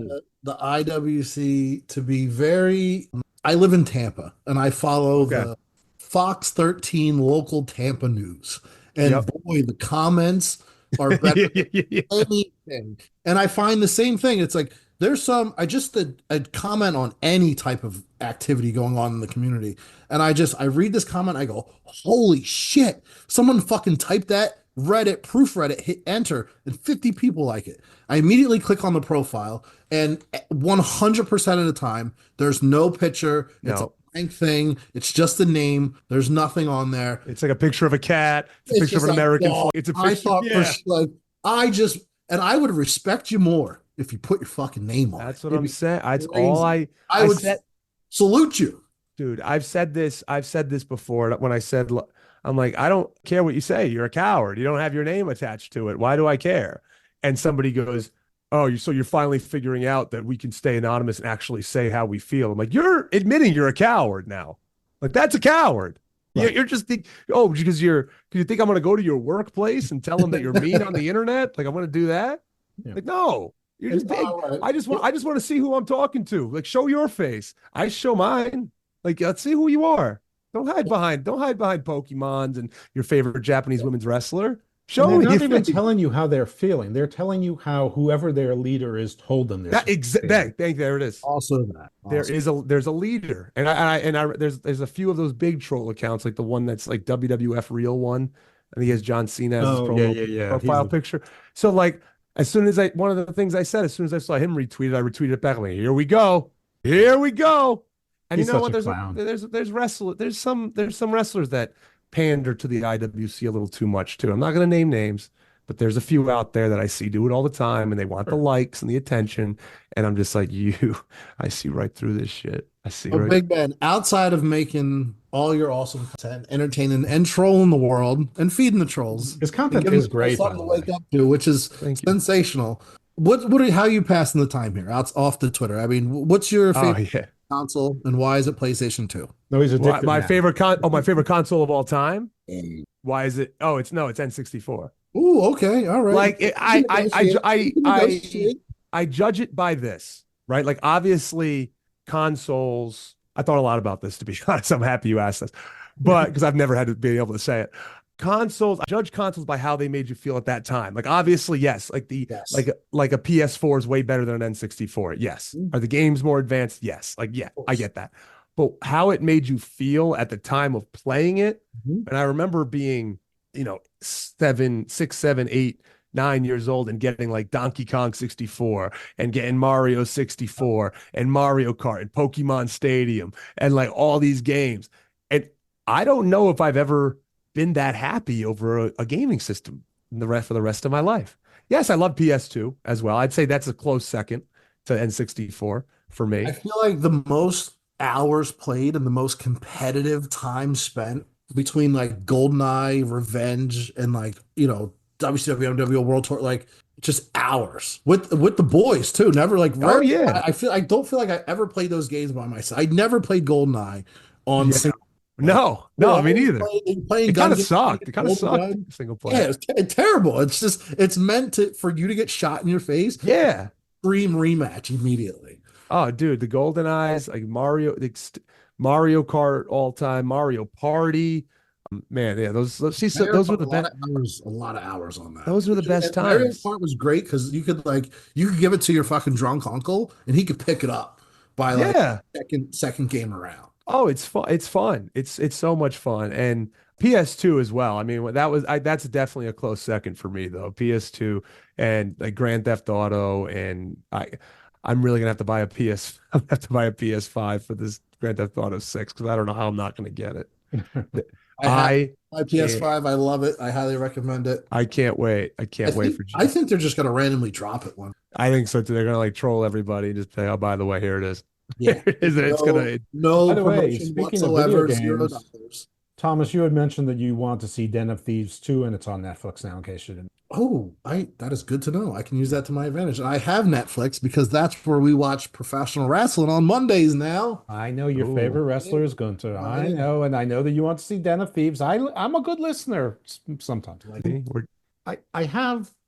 the IWC to be very, I live in Tampa and I follow the Fox 13 local Tampa news. And boy, the comments are better than anything. And I find the same thing. It's like, there's I just did a comment on any type of activity going on in the community. And I read this comment, I go, holy shit, someone fucking typed that, read it, proofread it, hit enter, and 50 people like it. I immediately click on the profile, and 100% of the time, there's no picture. It's a blank thing. It's just a name. There's nothing on there. It's like a picture of a cat. It's a picture of an American flag. It's a picture. I thought and I would respect you more if you put your fucking name on it. That's what I'm saying. That's all I would salute you. Dude, I've said this before when I said, I'm like, I don't care what you say. You're a coward. You don't have your name attached to it. Why do I care? And somebody goes, oh, so you're finally figuring out that we can stay anonymous and actually say how we feel. I'm like, you're admitting you're a coward now. Like, that's a coward. Right. You're just think, because you think I'm going to go to your workplace and tell them that you're mean on the internet? Like, I'm going to do that? Yeah. Like, no. You're just right. I just want to see who I'm talking to. Like, show your face. I show mine. Like, let's see who you are. Don't hide behind Pokemons and your favorite Japanese women's wrestler. Show me. They're not even telling you how they're feeling. They're telling you how whoever their leader is told them this. There it is. Also that. There's a leader. And there's a few of those big troll accounts, like the one that's like WWF Real one. I think he has John Cena as his profile picture. So like, as soon as one of the things I said, as soon as I saw him retweet it, I retweeted it back. I'm like, here we go. And you know what? There's some wrestlers that pander to the IWC a little too much too. I'm not going to name names, but there's a few out there that I see do it all the time, and they want the likes and the attention. And I'm just like, I see right through this shit. Big Ben, outside of making all your awesome content, entertaining and trolling the world and feeding the trolls, his content is great. Something to wake up to, which is sensational. How are you passing the time here? Off the Twitter. I mean, what's your favorite console, and why is it PlayStation 2? No, he's addicted. My favorite console of all time. Why is it? Oh, it's N64. Ooh, okay, all right. Like I judge it by this, right? Like obviously consoles. I thought a lot about this, to be honest. I'm happy you asked this, but because I've never had to be able to say it. Consoles, I judge consoles by how they made you feel at that time. Like obviously, yes, like like a PS4 is way better than an N64. Yes. Are the games more advanced? Yes. Like, yeah, I get that. But how it made you feel at the time of playing it. And I remember being, 6, 7, 8, 9 years old and getting like Donkey Kong 64 and getting Mario 64 and Mario Kart and Pokemon Stadium and like all these games. And I don't know if I've ever been that happy over a gaming system for the rest of my life. Yes, I love PS2 as well. I'd say that's a close second to N64 for me. I feel like the most hours played and the most competitive time spent between like GoldenEye, Revenge, and like, WCW, NWO World Tour, like just hours with the boys too. Never like, I don't feel like I ever played those games by myself. I never played GoldenEye on single. No, I mean either. It kind of sucked. Single player. Yeah, it's terrible. It's meant for you to get shot in your face. Yeah. Scream rematch immediately. Oh, dude, the Golden Eyes, like Mario Kart all time, Mario Party. Man, yeah, those were the best. A lot of hours on that. Those were the best And Mario times. Kart was great because you could give it to your fucking drunk uncle and he could pick it up by like Yeah. second game around. Oh, it's fun. It's fun. It's so much fun. And PS2 as well. I mean, that's definitely a close second for me though. PS2 and like Grand Theft Auto, and I'm really gonna have to buy a PS. I'm gonna have to buy a PS5 for this Grand Theft Auto 6 because I don't know how I'm not gonna get it. I have my PS5. I love it. I highly recommend it. I can't wait. I can't wait for. I think they're just gonna randomly drop it one. I think so too. They're gonna like troll everybody and just say, "Oh, by the way, here it is." Yeah, It's gonna. No By the way, promotion speaking of whatsoever. video games, $0. Thomas, you had mentioned that you want to see Den of Thieves 2, and it's on Netflix now, in case you didn't. Oh, that is good to know. I can use that to my advantage. And I have Netflix because that's where we watch professional wrestling on Mondays now. I know your favorite wrestler is Gunther. I know, and I know that you want to see Den of Thieves. I'm a good listener sometimes. I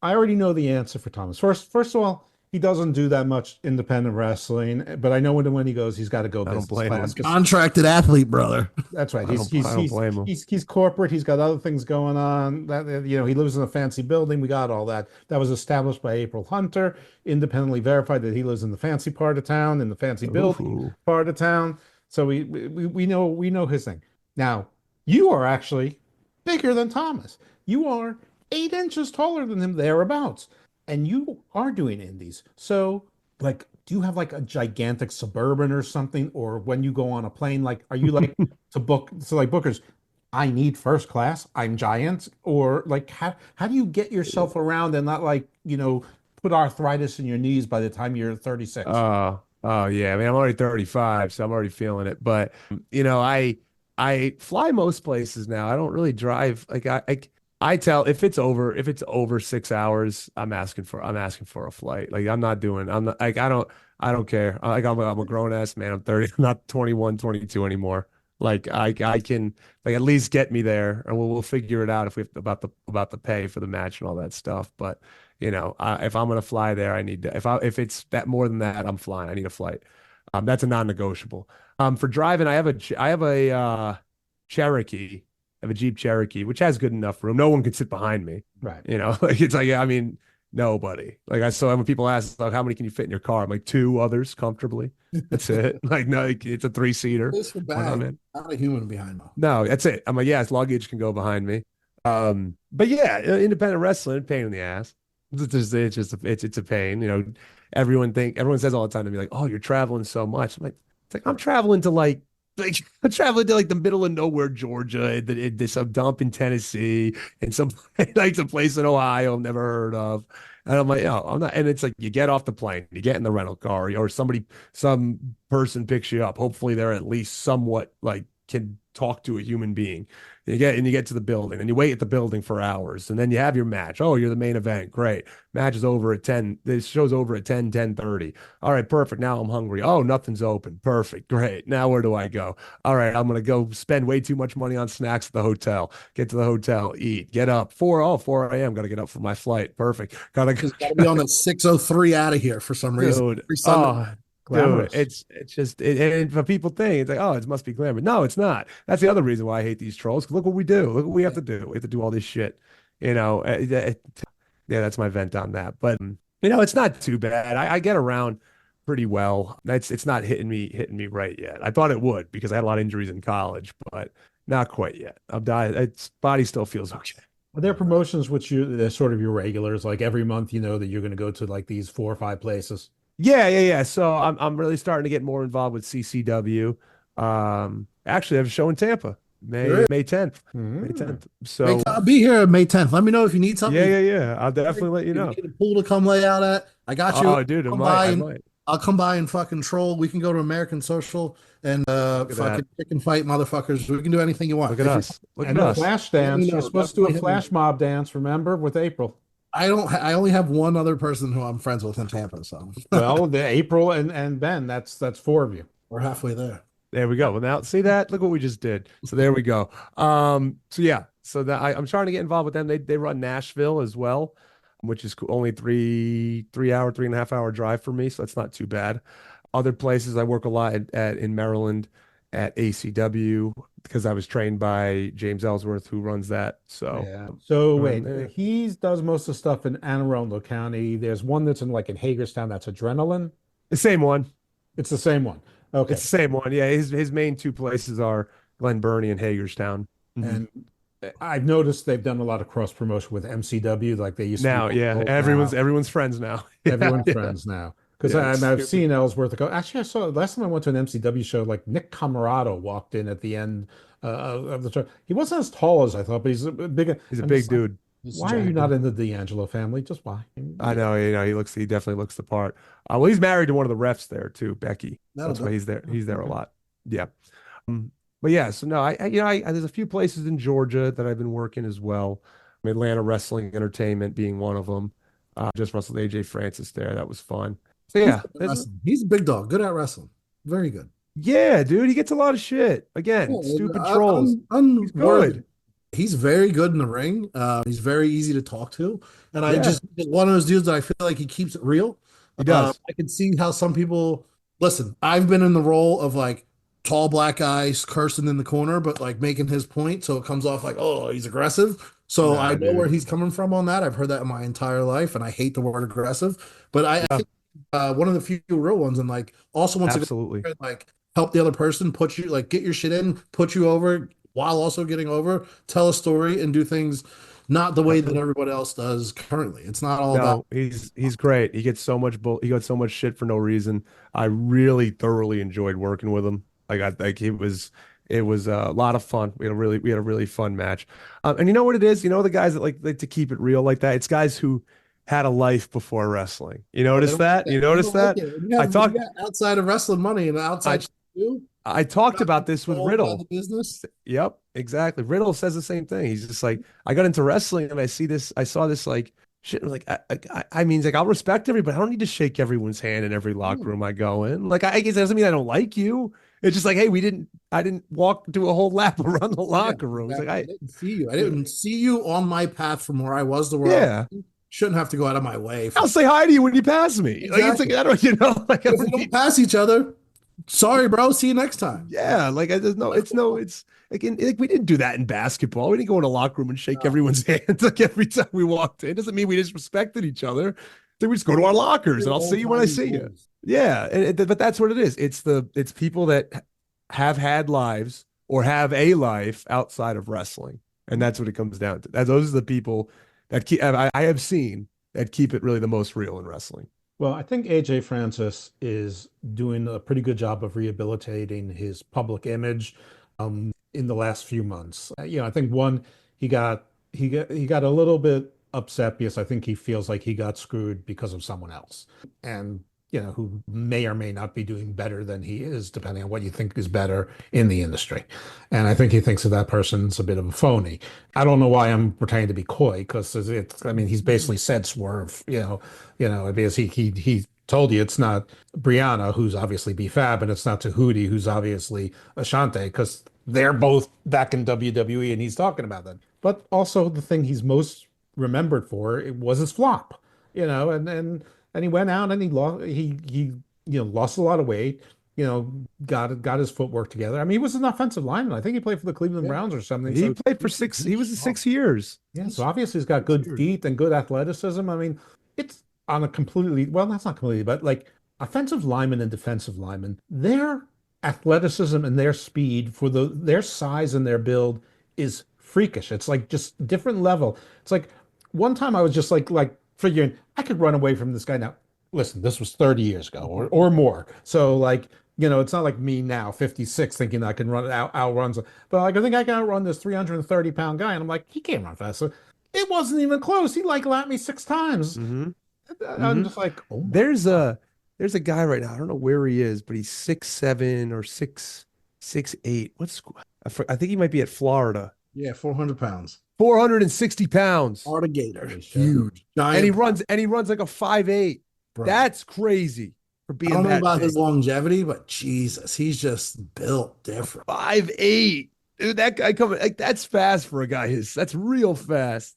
already know the answer for Thomas. First of all, he doesn't do that much independent wrestling, but I know when he goes, he's got to go business class. Contracted athlete, brother. That's right. I don't blame him. He's corporate. He's got other things going on. He lives in a fancy building. We got all that. That was established by April Hunter, independently verified that he lives in the fancy part of town, in the fancy building part of town. So we know his thing. Now, you are actually bigger than Thomas. You are 8 inches taller than him, thereabouts. And you are doing indies. So, like, do you have like a gigantic Suburban or something? Or when you go on a plane, like, are you like like bookers, I need first class, I'm giant? Or like, how do you get yourself around and not like, put arthritis in your knees by the time you're 36? Oh yeah. I mean, I'm already 35, so I'm already feeling it. But I fly most places now. I don't really drive. Like I tell if it's over 6 hours, I'm asking for a flight. Like I'm not like I don't care. Like I'm a grown ass man. I'm 30. I'm not 21, 22 anymore. Like I can like at least get me there, and we'll figure it out about the pay for the match and all that stuff. But if I'm gonna fly there, I need to. If it's that more than that, I'm flying. I need a flight. That's a non-negotiable. For driving, I have a Cherokee. I have a Jeep Cherokee, which has good enough room. No one could sit behind me. Right. Like it's like, I mean, nobody. Like when people ask, like, how many can you fit in your car? I'm like 2 others comfortably. That's it. Like, no, it's a 3-seater. It's bad. Not a human behind me. No, that's it. I'm like, yes, luggage can go behind me. But yeah, independent wrestling, pain in the ass. It's a pain. Everyone says all the time to me, like, oh, you're traveling so much. I'm like, it's like I'm traveling to I'm traveling to like the middle of nowhere, Georgia, and some dump in Tennessee, and some place in Ohio I've never heard of. And I'm like, I'm not. And it's like you get off the plane, you get in the rental car, or some person picks you up. Hopefully, they're at least somewhat like can talk to a human being. You get to the building, and you wait at the building for hours, and then you have your match. Oh, you're the main event. Great. Match is over at 10. This show's over at 10:30. All right, perfect. Now I'm hungry. Oh, nothing's open. Perfect. Great. Now where do I go? All right, I'm going to go spend way too much money on snacks at the hotel. Get to the hotel, eat, get up. 4 a.m. Got to get up for my flight. Perfect. Got to be on the 6:03 out of here for some reason. Dude, it's just and for people think it's like, oh, it must be glamour. No, it's not. That's the other reason why I hate these trolls. Look what we do. Look what we have to do. We have to do all this shit. Yeah, that's my vent on that. But it's not too bad. I get around pretty well. It's not hitting me right yet. I thought it would because I had a lot of injuries in college, but not quite yet. I'm dying. Its body still feels okay. Are there promotions which they're sort of your regulars, like every month that you're going to go to like these 4 or 5 places? Yeah. So I'm really starting to get more involved with CCW. Actually, I have a show in Tampa, May 10th. May 10th. So I'll be here May 10th. Let me know if you need something. Yeah. I'll definitely let you know. You need a pool to come lay out at. I got you. Oh, dude, I might. I'll come by and fucking troll. We can go to American Social and fucking pick and fight motherfuckers. We can do anything you want. Look at us. Look at us. Flash dance. You're supposed to do a flash mob dance, remember, with April. I only have one other person who I'm friends with in Tampa. So well, the April and Ben, that's 4 of you. We're halfway there. There we go. Well, now see that? Look what we just did. So there we go. So yeah. So that I'm trying to get involved with them. They run Nashville as well, which is only 3.5 hour drive for me. So that's not too bad. Other places I work a lot in Maryland at ACW because I was trained by James Ellsworth, who runs that. So Yeah. So wait, yeah. he does most of the stuff in Anne Arundel County. There's one that's in like in Hagerstown. That's Adrenaline. The same one. It's the same one. Okay. It's the same one. Yeah, his main two places are Glen Burnie and Hagerstown. And I've noticed they've done a lot of cross promotion with MCW, like they used to. Now, yeah, everyone's friends now. Everyone's friends now. Because I've seen Ellsworth go. Actually, I saw last time I went to an MCW show, like Nick Camarado walked in at the end of the show. He wasn't as tall as I thought, but he's a big. He's a big dude. Why are you not in the D'Angelo family? Just why? I know, he definitely looks the part. Well, he's married to one of the refs there too, Becky. That's why he's there. He's there a lot. Yeah. But yeah, so no, I there's a few places in Georgia that I've been working as well. Atlanta Wrestling Entertainment being one of them. Just wrestled AJ Francis there. That was fun. So yeah, he's a big dog. Good at wrestling. Very good. Yeah, dude, he gets a lot of shit. Again, stupid trolls. He's good. He's very good in the ring. He's very easy to talk to, and I just one of those dudes that I feel like he keeps it real. He does. I can see how some people listen. I've been in the role of like tall black guy cursing in the corner, but like making his point, so it comes off like, oh, he's aggressive. So I know where he's coming from on that. I've heard that in my entire life, and I hate the word aggressive. But I think one of the few real ones, and like also wants to like help the other person, put you like get your shit in, put you over while also getting over, tell a story, and do things not the way that everybody else does currently. It's not all about. He's great. He gets so much he got so much shit for no reason. I really thoroughly enjoyed working with him. It was a lot of fun. We had a really fun match. And you know what it is? You know the guys that like to keep it real like that? It's guys who had a life before wrestling. You notice that? You notice that? I talked outside of wrestling money and outside. I talked about this with Riddle. The business. Yep, exactly. Riddle says the same thing. He's just like, I got into wrestling and I saw this like shit. Like, I mean, like I'll respect everybody. I don't need to shake everyone's hand in every locker room I go in. Like, I guess that doesn't mean I don't like you. It's just like, hey, I didn't walk do a whole lap around the locker room. It's like I didn't see you. I didn't see you on my path from where I was to where I shouldn't have to go out of my way. I'll say hi to you when you pass me. Exactly. Like it's like I don't, like if we don't pass each other. Sorry, bro. See you next time. Yeah, like it's like we didn't do that in basketball. We didn't go in a locker room and shake everyone's hands like every time we walked in. It doesn't mean we disrespected each other. Then we just go to our lockers and I'll see you when I see you. Yeah, but that's what it is. It's people that have had lives or have a life outside of wrestling, and that's what it comes down to. Those are the people that I have seen that keep it really the most real in wrestling. Well, I think AJ Francis is doing a pretty good job of rehabilitating his public image in the last few months. I think he got a little bit upset because I think he feels like he got screwed because of someone else, and who may or may not be doing better than he is, depending on what you think is better in the industry. And I think he thinks that person's a bit of a phony. I don't know why I'm pretending to be coy, because he's basically said swerve, because he told you it's not Brianna, who's obviously B-Fab, and it's not Tahuti, who's obviously Ashante, because they're both back in WWE, and he's talking about that. But also the thing he's most remembered for was his flop, and he went out and he lost a lot of weight, got his footwork together. I mean, he was an offensive lineman. I think he played for the Cleveland Browns or something. He played for 6 years. Yeah, so obviously he's got good feet and good athleticism. I mean, it's on a completely, well, that's not completely, but like offensive linemen and defensive linemen, their athleticism and their speed for their size and their build is freakish. It's like just different level. It's like one time I was just like figuring I could run away from this guy. Now, listen, this was 30 years ago or more. So like, it's not like me now, 56, thinking I can outrun. But like, I think I can outrun this 330-pound guy. And I'm like, he can't run fast. So it wasn't even close. He like lapped me 6 times. I'm just like, oh. There's a guy right now. I don't know where he is, but he's 6'7" or 6'8". I think he might be at Florida. Yeah, 400 pounds. 460 pounds. Florida Gator. Huge. Giant. And he runs like a 5'8". Bro. That's crazy for being I don't know about big. his longevity, but Jesus, he's just built different. 5'8". Dude, that guy coming like that's fast for a guy. That's real fast.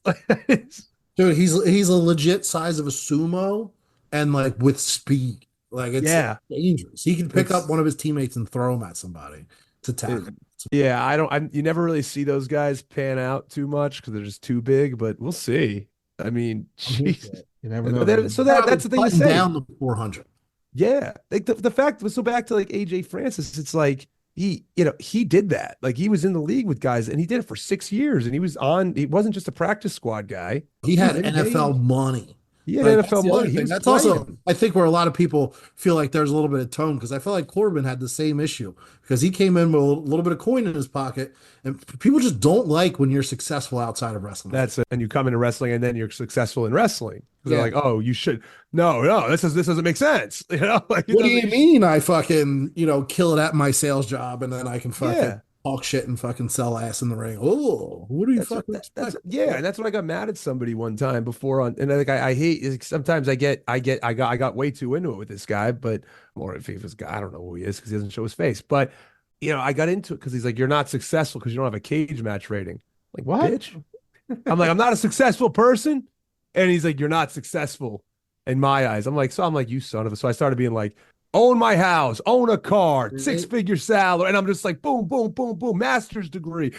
Dude, he's a legit size of a sumo and like with speed. Like it's dangerous. He can pick up one of his teammates and throw him at somebody. to tackle. Yeah, you never really see those guys pan out too much because they're just too big, but we'll see. I mean, Jesus. You never know. That's the thing to Button say. down the 400. Yeah. Like the fact was, so back to like AJ Francis, it's like he did that. Like he was in the league with guys and he did it for 6 years and he wasn't just a practice squad guy. He had NFL money. He had Like, NFL money. That's also, I think, where a lot of people feel like there's a little bit of tone, because I feel like Corbin had the same issue because he came in with a little bit of coin in his pocket, and people just don't like when you're successful outside of wrestling. That's it. And you come into wrestling and then you're successful in wrestling. Yeah. They're like, oh, you should. No, this doesn't make sense. Like, what do you mean I fucking, kill it at my sales job and then I can fucking talk shit and fucking sell ass in the ring? Oh, what do you fucking expect? And that's when I got mad at somebody one time before and I hate, sometimes I got way too into it with this guy, or if he was guy, I don't know who he is because he doesn't show his face, but I got into it because he's like, you're not successful because you don't have a cage match rating. Like, what? Bitch? I'm like, I'm not a successful person. And he's like, you're not successful in my eyes. I'm like, you son of a. So I started being like, own my house, own a car, 6-figure salary. And I'm just like, boom, boom, boom, boom, master's degree.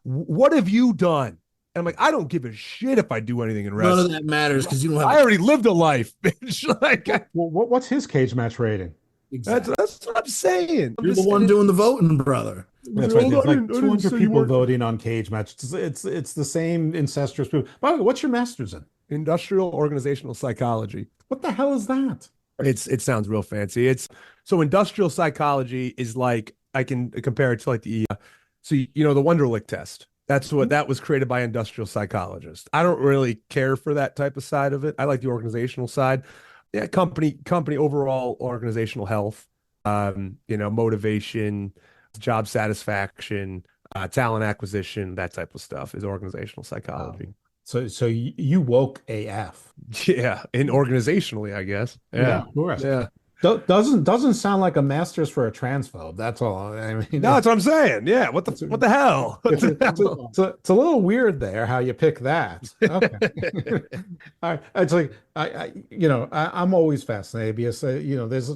What have you done? And I'm like, I don't give a shit if I do anything in wrestling. None of that matters because you don't have. I already lived a life, bitch. Like, what's his cage match rating? Exactly. That's what I'm saying. You're the one doing the voting, brother. That's right. There's like 200 people voting on cage matches. It's the same incestuous people. By the way, what's your master's in? Industrial organizational psychology. What the hell is that? It sounds real fancy. So industrial psychology is like, I can compare it to like the Wonderlic test. That was created by industrial psychologists. I don't really care for that type of side of it. I like the organizational side. Yeah, company overall organizational health, motivation, job satisfaction, talent acquisition, that type of stuff is organizational psychology. So you woke AF. Yeah, and organizationally, I guess. Yeah, of course. Yeah. Doesn't sound like a master's for a transphobe. That's all. I mean, no, that's what I'm saying. Yeah, what the hell? It's a little weird there how you pick that. Okay. All right. It's like I'm always fascinated because there's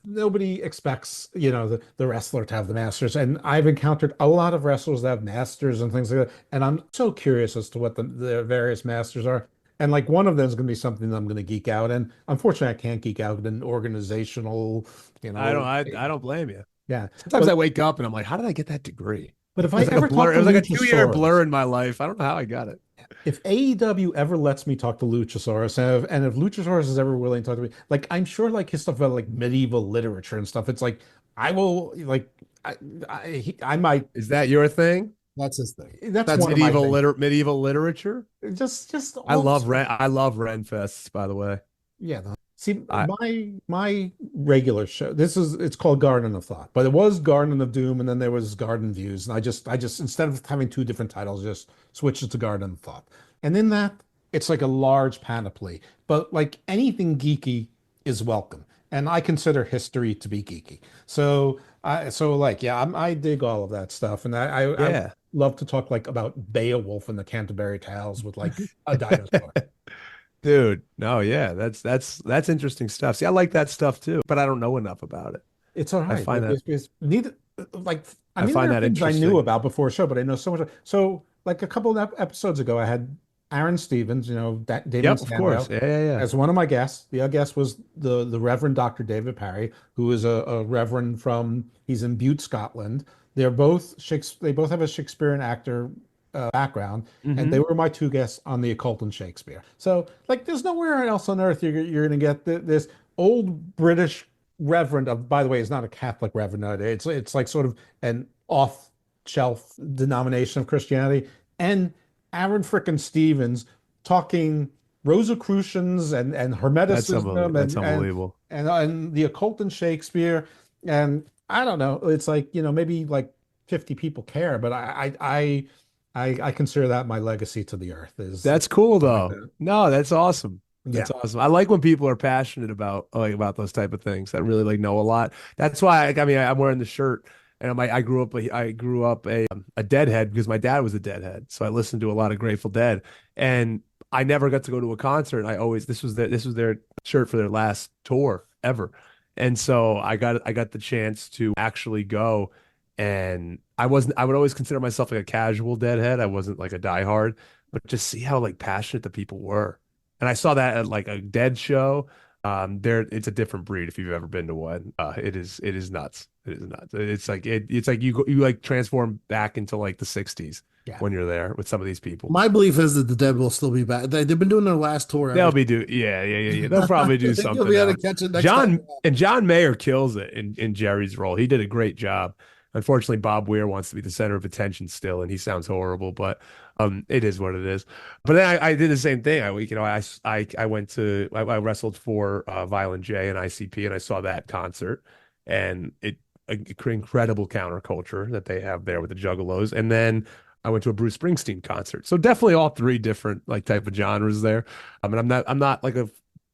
nobody expects the wrestler to have the masters, and I've encountered a lot of wrestlers that have masters and things like that, and I'm so curious as to what the various masters are. And like one of them is going to be something that I'm going to geek out. And unfortunately, I can't geek out in organizational, I don't blame you. Yeah. Sometimes I wake up and I'm like, how did I get that degree? But if I ever talk to it was like a 2-year Luchasaurus, blur in my life. I don't know how I got it. If AEW ever lets me talk to Luchasaurus, and if Luchasaurus is ever willing to talk to me, like I'm sure like his stuff about like medieval literature and stuff, it's like I will like I might. Is that your thing? That's his thing. That's medieval literature. Just I love Renfests, by the way. Yeah. See, my regular show. It's called Garden of Thought, but it was Garden of Doom, and then there was Garden Views, and I just instead of having two different titles, just switched it to Garden of Thought. And in that, it's like a large panoply, but like anything geeky is welcome, and I consider history to be geeky. So I dig all of that stuff, and I love to talk like about Beowulf and the Canterbury Tales with like a dinosaur. Dude, no, yeah, that's interesting stuff. See, I like that stuff too, but I don't know enough about it. It's all right. I find I find that interesting. I knew about before the show, but I know so much. So, like a couple of episodes ago, I had Aaron Stevens, David of course, yeah, as one of my guests. The other guest was the Reverend Dr. David Parry, who is a reverend he's in Butte, Scotland. They both have a Shakespearean actor background, and they were my two guests on the occult and Shakespeare. So like there's nowhere else on earth you're going to get this old British reverend by the way, is not a Catholic reverend. It's like sort of an off shelf denomination of Christianity, and Aaron frickin' Stevens talking Rosicrucians and Hermeticism that's unbelievable. And the occult and Shakespeare. And I don't know, it's like, maybe like 50 people care, but I consider that my legacy to the earth. That's cool though. Like that. No, that's awesome. That's Yeah. awesome. I like when people are passionate about those type of things that really like know a lot. That's why I'm wearing the shirt, and I grew up a Deadhead because my dad was a Deadhead, so I listened to a lot of Grateful Dead, and I never got to go to a concert. This was their shirt for their last tour ever, and so I got the chance to actually go. And I would always consider myself like a casual deadhead. I wasn't like a diehard, but just see how like passionate the people were. And I saw that at like a Dead show. It's a different breed if you've ever been to one. It is nuts. It is nuts. It's like you like transform back into like the 60s when you're there with some of these people. My belief is that the Dead will still be back. They've been doing their last tour. They'll be yeah. They'll probably do something. Be able to catch it next John time. John Mayer kills it in Jerry's role. He did a great job. Unfortunately, Bob Weir wants to be the center of attention still, and he sounds horrible, but it is what it is. But then I did the same thing. I wrestled for Violent J and ICP, and I saw that concert, and incredible counterculture that they have there with the Juggalos. And then I went to a Bruce Springsteen concert. So definitely all three different like type of genres there. And I'm not like a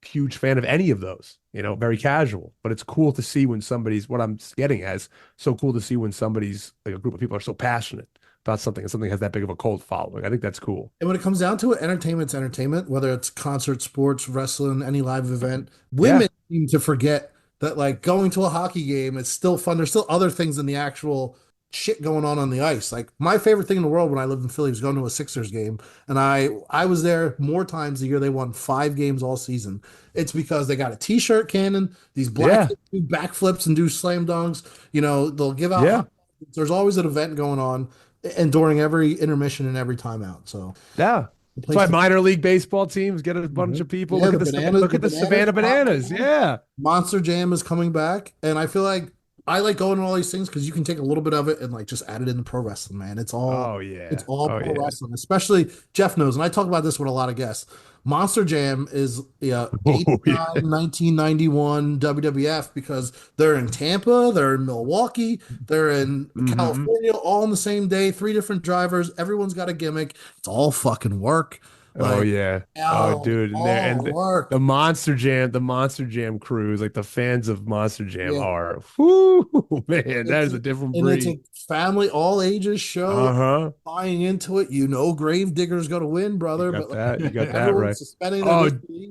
huge fan of any of those, very casual, but it's cool to see when what I'm getting as so cool to see when somebody's like a group of people are so passionate about something and something has that big of a cult following. I think that's cool. And when it comes down to it, entertainment's entertainment, whether it's concert, sports, wrestling, any live event. Women seem to forget that like going to a hockey game is still fun. There's still other things than the actual shit going on the ice. Like my favorite thing in the world when I lived in Philly was going to a Sixers game, and I was there more times a year. They won 5 games all season. It's because they got a t-shirt cannon, these black kids do backflips and do slam dunks. They'll give out there's always an event going on, and during every intermission and every timeout. So that's why minor league baseball teams get a bunch of people. Look at the Savannah Bananas. Yeah, Monster Jam is coming back, and I feel like I like going to all these things because you can take a little bit of it and like just add it into pro wrestling, man. It's all pro wrestling, especially Jeff knows. And I talk about this with a lot of guests. Monster Jam is 1991 WWF because they're in Tampa, they're in Milwaukee, they're in California, all on the same day, 3 different drivers. Everyone's got a gimmick. It's all fucking work. Dude, the Monster Jam crews, like the fans of Monster Jam are, man, that is a different breed. And it's a family, all ages show. Buying into it, Gravedigger's going to win, brother. You got that right.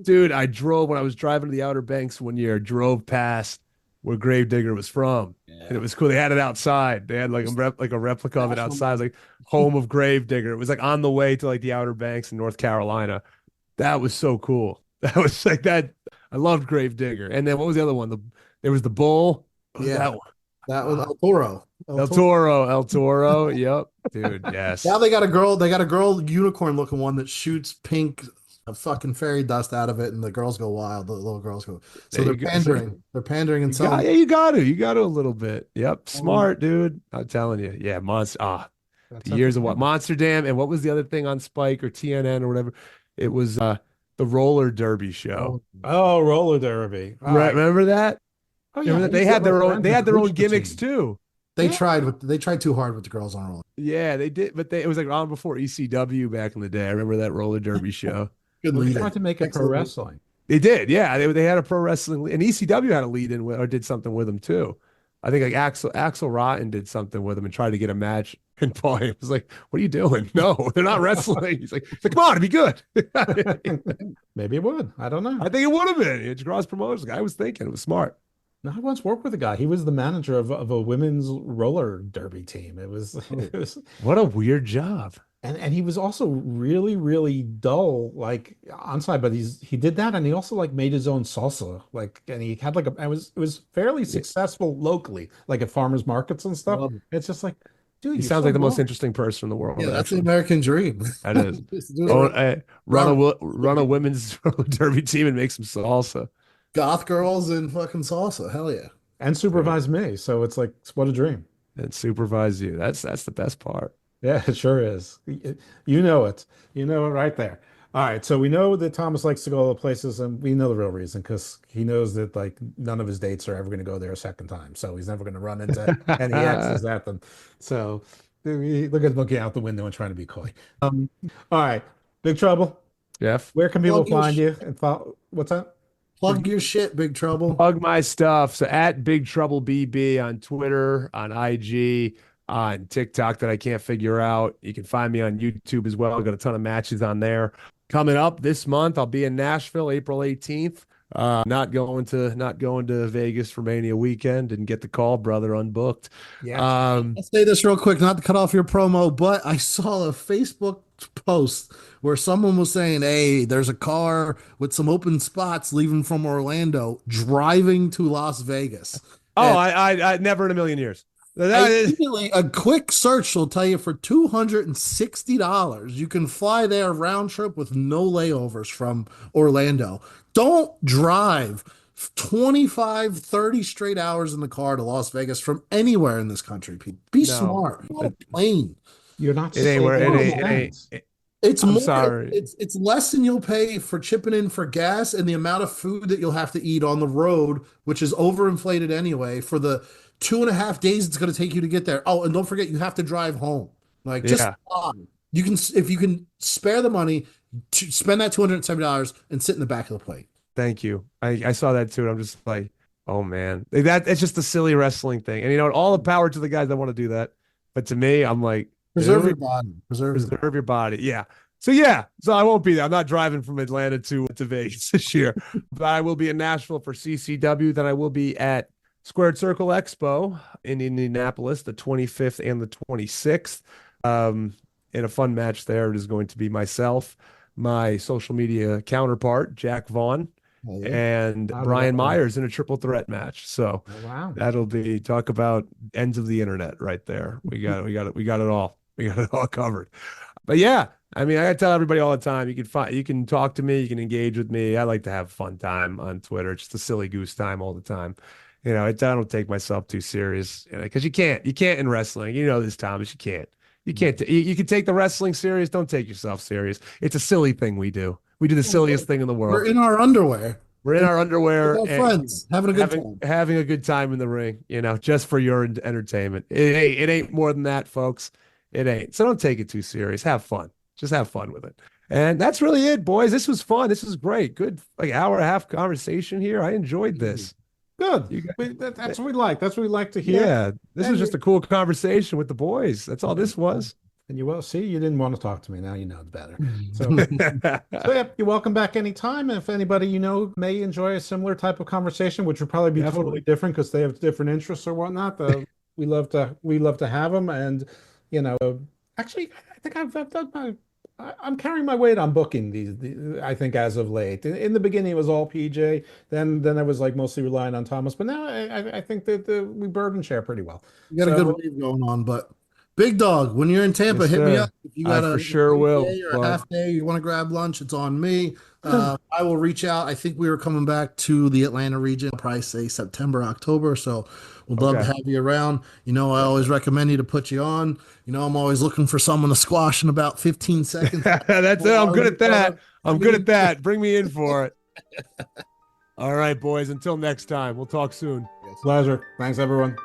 Dude, when I was driving to the Outer Banks one year, drove past where Gravedigger was from. And it was cool. They had it outside. They had like a replica of it outside. It was like home of Gravedigger. It was like on the way to like the Outer Banks in North Carolina. That was so cool. That was like that. I loved Gravedigger. And then what was the other one? There was the Bull. That was El Toro. El Toro. Yep. Dude, yes. Now they got a girl unicorn looking one that shoots pink fucking fairy dust out of it, and the girls go wild. The little girls go. So they're pandering. They're pandering and selling. You got to a little bit. Yep, smart dude. I'm telling you. Yeah, Monster. The years of what Monster Jam, and what was the other thing on Spike or TNN or whatever? It was the roller derby show. Oh, roller derby. Right. Remember that? Oh, yeah. Remember that? They had their own gimmicks too. They tried too hard with the girls on roller. Yeah, they did, but it was like on before ECW back in the day. I remember that roller derby show. They tried to make it pro wrestling. They did, yeah. They had a pro wrestling, and ECW had a lead in or did something with them too. I think like Axel Rotten did something with him and tried to get a match. And Paul was like, "What are you doing? No, they're not wrestling." He's like, "Come on, it'd be good." Maybe it would. I don't know. I think it would have been. It's cross promotion. The guy was thinking. It was smart. No, I once worked with a guy. He was the manager of a women's roller derby team. It was what a weird job. And he was also really, really dull, like on side, but he did that, and he also like made his own salsa, and he had like it was fairly successful locally, like at farmers markets and stuff. It's just like, dude, he sounds like the most interesting person in the world. Yeah, that's the American dream. That is. Run a women's derby team and make some salsa. Goth girls and fucking salsa, hell yeah! And supervise me, so it's like what a dream. And supervise you. That's the best part. Yeah, it sure is. You know it. You know it right there. All right, so we know that Thomas likes to go all the places, and we know the real reason because he knows that like none of his dates are ever going to go there a second time, so he's never going to run into any exes at them. So look at him looking out the window and trying to be coy. All right, Big Trouble. Jeff, where can people find you and follow? What's that? Plug your shit, Big Trouble. Plug my stuff. So at Big Trouble BB on Twitter, on IG. On TikTok that I can't figure out. You can find me on YouTube as well. I've got a ton of matches on there. Coming up this month, I'll be in Nashville, April 18th. Not going to Vegas for Mania weekend. Didn't get the call, brother. Unbooked. Yeah. I'll say this real quick, not to cut off your promo, but I saw a Facebook post where someone was saying, hey, there's a car with some open spots leaving from Orlando driving to Las Vegas. Oh, I never in a million years. Immediately, a quick search will tell you for $260 you can fly there round trip with no layovers from Orlando. Don't drive 25, 30 straight hours in the car to Las Vegas from anywhere in this country. Be smart. Not a plane. You're not. It ain't where it ain't. It's I'm more. sorry. It's less than you'll pay for chipping in for gas and the amount of food that you'll have to eat on the road, which is overinflated anyway, for the 2.5 days it's going to take you to get there. Oh, and don't forget you have to drive home. Like just you can, if you can spare the money, to spend that $270 and sit in the back of the plane. Thank you. I saw that too. And I'm just like, oh man, it's just a silly wrestling thing. And you know what? All the power to the guys that want to do that. But to me, I'm like, preserve your body. Preserve your body. Yeah. So I won't be there. I'm not driving from Atlanta to Vegas this year, but I will be in Nashville for CCW. Then I will be at Squared Circle Expo in Indianapolis, the 25th and the 26th. In a fun match there, it is going to be myself, my social media counterpart, Jack Vaughn, and Brian Myers in a triple threat match. So that'll be, talk about ends of the internet right there. We got it all. We got it all covered. But yeah, I mean, I gotta tell everybody all the time, you can talk to me, you can engage with me. I like to have fun time on Twitter. It's just a silly goose time all the time. You know, I don't take myself too serious, because you can't in wrestling. You know this, Thomas. You can't. You can take the wrestling serious. Don't take yourself serious. It's a silly thing we do. We do the silliest thing in the world. We're in our underwear. We're in our underwear. With our friends, having a good time. Having a good time in the ring, just for your entertainment. It ain't more than that, folks. It ain't. So don't take it too serious. Have fun. Just have fun with it. And that's really it, boys. This was fun. This was great. Good, like hour and a half conversation here. I enjoyed this. Good. That's what we like. That's what we like to hear. Yeah, this was just a cool conversation with the boys. That's all this was. And you will see, you didn't want to talk to me. Now you know it's better. So, you're welcome back anytime. And if anybody you know may enjoy a similar type of conversation, which would probably be totally different because they have different interests or whatnot, we love to have them. And actually, I think I've done I'm carrying my weight on booking these, I think, as of late. In the beginning, it was all PJ. Then I was like mostly relying on Thomas. But now I think that we burden share pretty well. You got a good wave going on. But Big Dog, when you're in Tampa, hit me up. If you got for sure will. Or a half day, you want to grab lunch, it's on me. I will reach out. I think we were coming back to the Atlanta region. I'll probably say September, October. So we'd love to have you around. I always recommend you to put you on. I'm always looking for someone to squash in about 15 seconds. That's it. I'm good at that. I'm good at that. Bring me in for it. All right, boys. Until next time. We'll talk soon. Pleasure. Thanks, everyone.